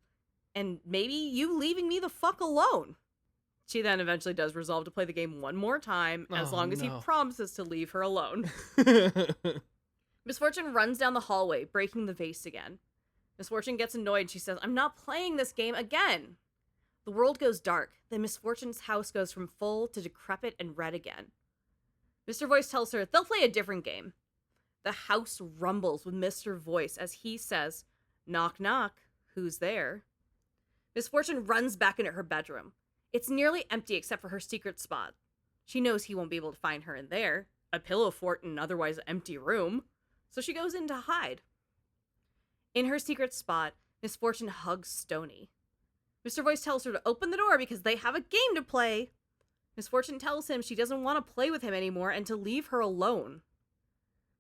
And maybe you leaving me the fuck alone. She then eventually does resolve to play the game one more time, as long as he promises to leave her alone. Misfortune runs down the hallway, breaking the vase again. Misfortune gets annoyed and she says, "I'm not playing this game again." The world goes dark, then Misfortune's house goes from full to decrepit and red again. Mr. Voice tells her they'll play a different game. The house rumbles with Mr. Voice as he says, "Knock, knock, who's there?" Misfortune runs back into her bedroom. It's nearly empty except for her secret spot. She knows he won't be able to find her in there, a pillow fort in an otherwise empty room, so she goes in to hide. In her secret spot, Misfortune hugs Stony. Mr. Voice tells her to open the door because they have a game to play. Misfortune tells him she doesn't want to play with him anymore and to leave her alone.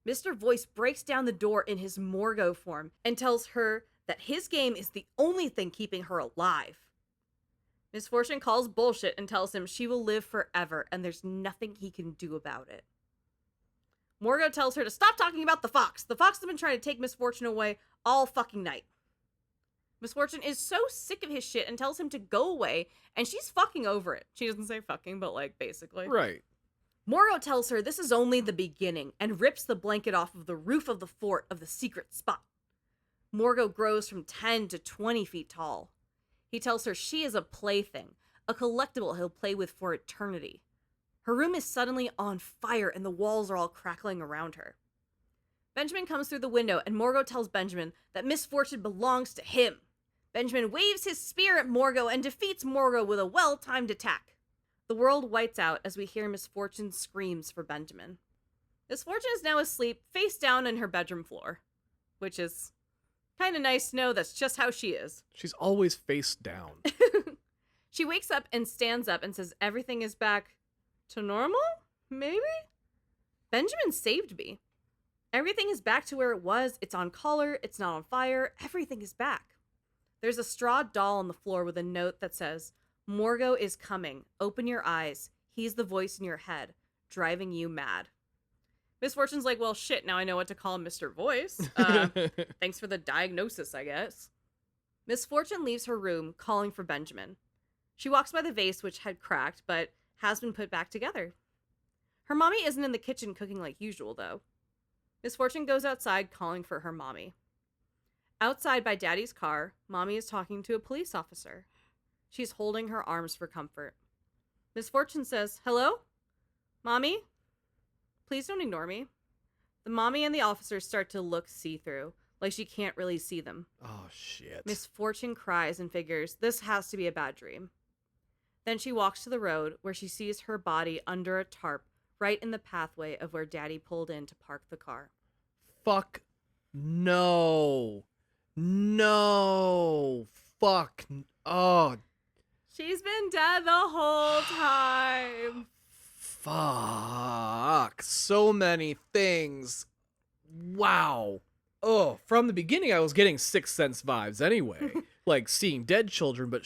Mr. Voice breaks down the door in his Morgo form and tells her that his game is the only thing keeping her alive. Misfortune calls bullshit and tells him she will live forever and there's nothing he can do about it. Morgo tells her to stop talking about the fox. The fox has been trying to take Misfortune away all fucking night. Misfortune is so sick of his shit and tells him to go away, and she's fucking over it. She doesn't say fucking, but like basically. Right. Morgo tells her this is only the beginning and rips the blanket off of the roof of the fort of the secret spot. Morgo grows from 10 to 20 feet tall. He tells her she is a plaything, a collectible he'll play with for eternity. Her room is suddenly on fire and the walls are all crackling around her. Benjamin comes through the window and Morgo tells Benjamin that Misfortune belongs to him. Benjamin waves his spear at Morgo and defeats Morgo with a well-timed attack. The world whites out as we hear Misfortune's screams for Benjamin. Misfortune is now asleep, face down on her bedroom floor, which is kind of nice to know that's just how she is. She's always face down. She wakes up and stands up and says everything is back to normal? Maybe? Benjamin saved me. Everything is back to where it was. It's on color. It's not on fire. Everything is back. There's a straw doll on the floor with a note that says, "Morgo is coming. Open your eyes. He's the voice in your head, driving you mad." Misfortune's like, well, shit, now I know what to call Mr. Voice. Thanks for the diagnosis, I guess. Misfortune leaves her room, calling for Benjamin. She walks by the vase, which had cracked, but has been put back together. Her mommy isn't in the kitchen cooking like usual, though. Misfortune goes outside, calling for her mommy. Outside by Daddy's car, Mommy is talking to a police officer. She's holding her arms for comfort. Misfortune says, "Hello? Mommy? Please don't ignore me." The mommy and the officer start to look see-through, like she can't really see them. Oh, shit. Misfortune cries and figures this has to be a bad dream. Then she walks to the road where she sees her body under a tarp right in the pathway of where Daddy pulled in to park the car. Fuck no. No. Fuck. Oh. She's been dead the whole time. Fuck. So many things. Wow. Oh, from the beginning I was getting Sixth Sense vibes anyway. Like seeing dead children, but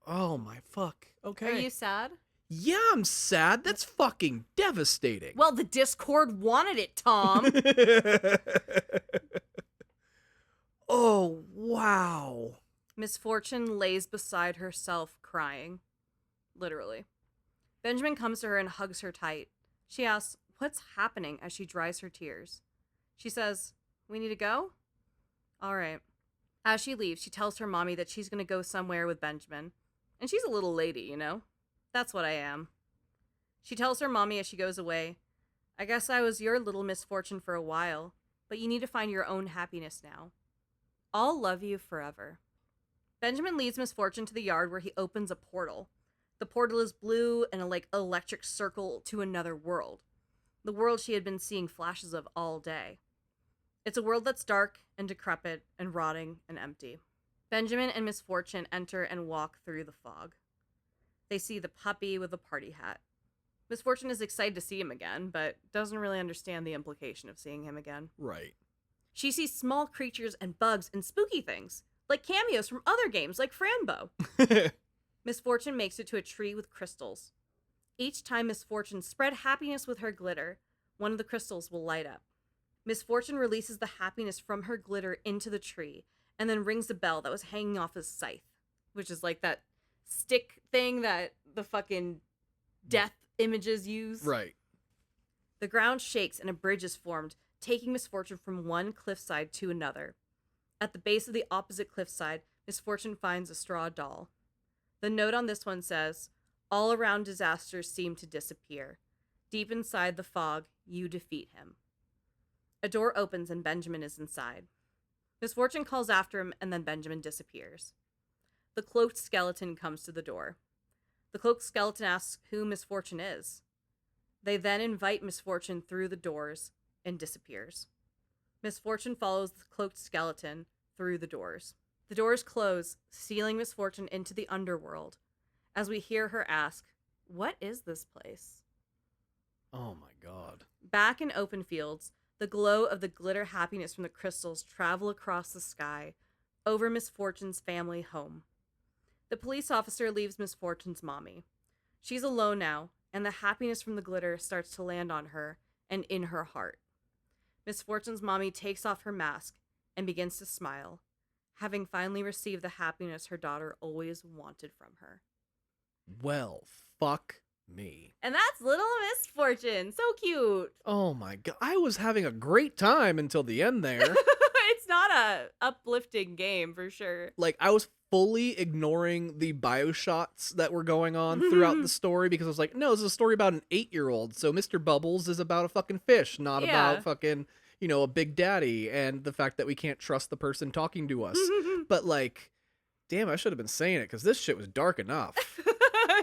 oh my fuck. Okay. Are you sad? Yeah, I'm sad. That's fucking devastating. Well, the Discord wanted it, Tom. Oh, wow. Misfortune lays beside herself, crying. Literally. Benjamin comes to her and hugs her tight. She asks, what's happening as she dries her tears. She says, we need to go? All right. As she leaves, she tells her mommy that she's going to go somewhere with Benjamin. And she's a little lady, you know? That's what I am. She tells her mommy as she goes away, I guess I was your little misfortune for a while, but you need to find your own happiness now. I'll love you forever. Benjamin leads Misfortune to the yard where he opens a portal. The portal is blue and a electric circle to another world. The world she had been seeing flashes of all day. It's a world that's dark and decrepit and rotting and empty. Benjamin and Misfortune enter and walk through the fog. They see the puppy with the party hat. Misfortune is excited to see him again, but doesn't really understand the implication of seeing him again. Right. She sees small creatures and bugs and spooky things, like cameos from other games like Frambo. Misfortune makes it to a tree with crystals. Each time Misfortune spread happiness with her glitter, one of the crystals will light up. Misfortune releases the happiness from her glitter into the tree, and then rings the bell that was hanging off his scythe, which is like that stick thing that the fucking death images use. Right. The ground shakes and a bridge is formed, taking Misfortune from one cliffside to another. At the base of the opposite cliffside, Misfortune finds a straw doll. The note on this one says, all around disasters seem to disappear. Deep inside the fog, you defeat him. A door opens and Benjamin is inside. Misfortune calls after him and then Benjamin disappears. The cloaked skeleton comes to the door. The cloaked skeleton asks who Misfortune is. They then invite Misfortune through the doors and disappears. Misfortune follows the cloaked skeleton through the doors. The doors close, sealing Misfortune into the underworld, as we hear her ask, "What is this place?" Oh my god. Back in open fields, the glow of the glitter happiness from the crystals travel across the sky, over Misfortune's family home. The police officer leaves Misfortune's mommy. She's alone now, and the happiness from the glitter starts to land on her and in her heart. Misfortune's mommy takes off her mask and begins to smile, having finally received the happiness her daughter always wanted from her. Well, fuck me. And that's Little Misfortune. So cute. Oh my god. I was having a great time until the end there. It's not a uplifting game for sure. Like, I was fully ignoring the bio shots that were going on throughout the story because I was like, no, this is a story about an 8-year-old. So Mr. Bubbles is about a fucking fish, not about fucking, you know, a big daddy and the fact that we can't trust the person talking to us. But like, damn, I should have been saying it because this shit was dark enough.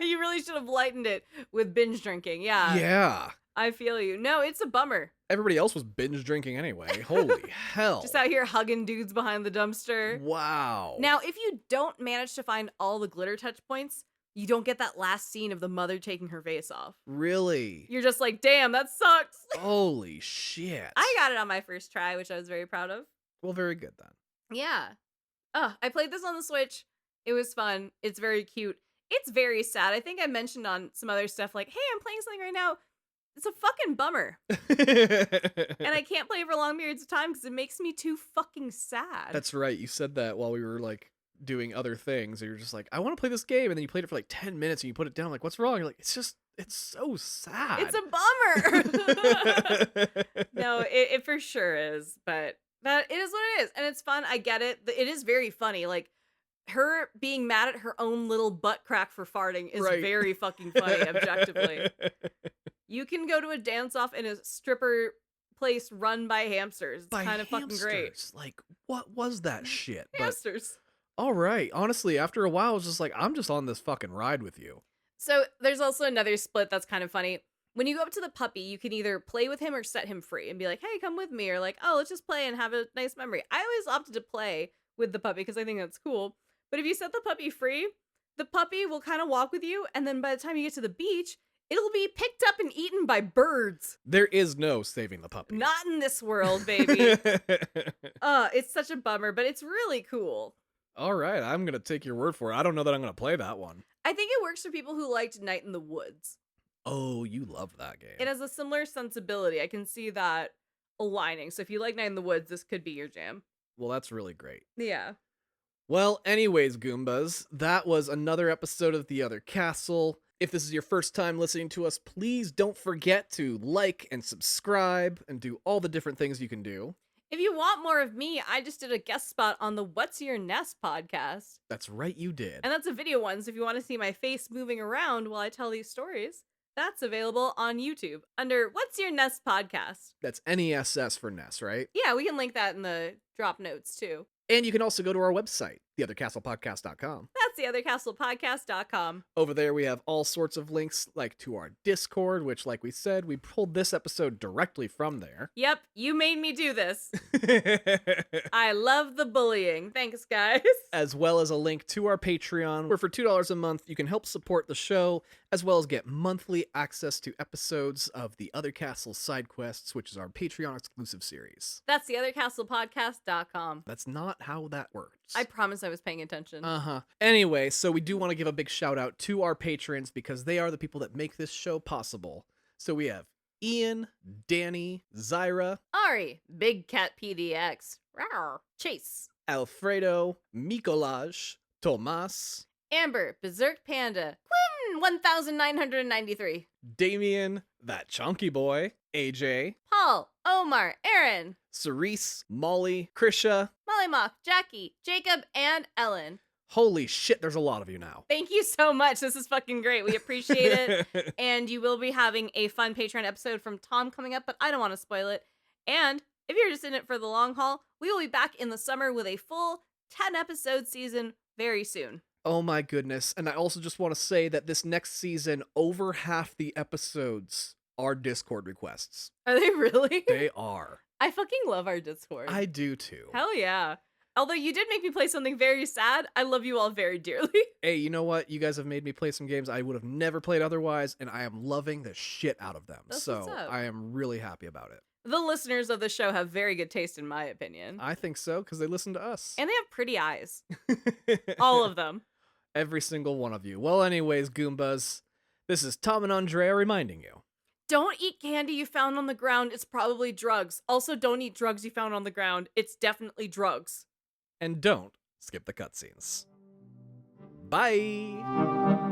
You really should have lightened it with binge drinking. Yeah. Yeah. I feel you. No, it's a bummer. Everybody else was binge drinking anyway. Holy hell. Just out here hugging dudes behind the dumpster. Wow. Now, if you don't manage to find all the glitter touch points, you don't get that last scene of the mother taking her face off. Really? You're just like, damn, that sucks. Holy shit. I got it on my first try, which I was very proud of. Well, very good then. Yeah. I played this on the Switch. It was fun. It's very cute. It's very sad. I think I mentioned on some other stuff like, hey, I'm playing something right now. It's a fucking bummer. And I can't play for long periods of time because it makes me too fucking sad. That's right. You said that while we were like doing other things. And you're just like, I want to play this game. And then you played it for like 10 minutes and you put it down. Like, what's wrong? You're like, it's so sad. It's a bummer. No, it for sure is. But it is what it is. And it's fun. I get it. It is very funny. Like, her being mad at her own little butt crack for farting is very fucking funny, objectively. You can go to a dance-off in a stripper place run by hamsters. It's kind of fucking great. Like, what was that shit? Hamsters. But, all right. Honestly, after a while, I was just like, I'm just on this fucking ride with you. So there's also another split that's kind of funny. When you go up to the puppy, you can either play with him or set him free and be like, hey, come with me. Or like, oh, let's just play and have a nice memory. I always opted to play with the puppy because I think that's cool. But if you set the puppy free, the puppy will kind of walk with you. And then by the time you get to the beach, it'll be picked up and eaten by birds. There is no saving the puppy. Not in this world, baby. It's such a bummer, but it's really cool. All right, I'm going to take your word for it. I don't know that I'm going to play that one. I think it works for people who liked Night in the Woods. Oh, you love that game. It has a similar sensibility. I can see that aligning. So if you like Night in the Woods, this could be your jam. Well, that's really great. Yeah. Well, anyways, Goombas, that was another episode of The Other Castle. If this is your first time listening to us, please don't forget to like and subscribe and do all the different things you can do. If you want more of me, I just did a guest spot on the What's Your Ness podcast. That's right, you did. And that's a video one, so if you want to see my face moving around while I tell these stories, that's available on YouTube under What's Your Ness podcast. That's NESS for Ness, right? Yeah, we can link that in the drop notes too. And you can also go to our website, theothercastlepodcast.com. That's theothercastlepodcast.com. Over there, we have all sorts of links, like to our Discord, which, like we said, we pulled this episode directly from there. Yep, you made me do this. I love the bullying. Thanks, guys. As well as a link to our Patreon, where for $2 a month, you can help support the show, as well as get monthly access to episodes of the Other Castle Side Quests, which is our Patreon exclusive series. That's theothercastlepodcast.com. That's not how that works. I promise I was paying attention. Anyway, so we do want to give a big shout out to our patrons because they are the people that make this show possible. So we have Ian, Danny, Zyra, Ari, Big Cat PDX, Rawr, Chase, Alfredo, Mikolaj, Tomas, Amber, Berserk Panda, Quinn 1993, Damien, that chunky boy, AJ, Paul, Omar, Aaron, Cerise, Molly, Krisha, Molly Mock, Jackie, Jacob, and Ellen. Holy shit, there's a lot of you now. Thank you so much. This is fucking great. We appreciate it. And you will be having a fun Patreon episode from Tom coming up, but I don't want to spoil it. And If you're just in it for the long haul, we will be back in the summer with a full 10-episode season very soon. Oh my goodness. And I also just want to say that this next season, over half the episodes are Discord requests. Are they really? They are. I fucking love our Discord. I do too. Hell yeah. Although you did make me play something very sad, I love you all very dearly. Hey, you know what? You guys have made me play some games I would have never played otherwise, and I am loving the shit out of them. That's what's so up. I am really happy about it. The listeners of the show have very good taste, in my opinion. I think so, because they listen to us. And they have pretty eyes. All of them. Every single one of you. Well, anyways, Goombas, this is Tom and Andrea reminding you. Don't eat candy you found on the ground. It's probably drugs. Also, don't eat drugs you found on the ground. It's definitely drugs. And don't skip the cutscenes. Bye!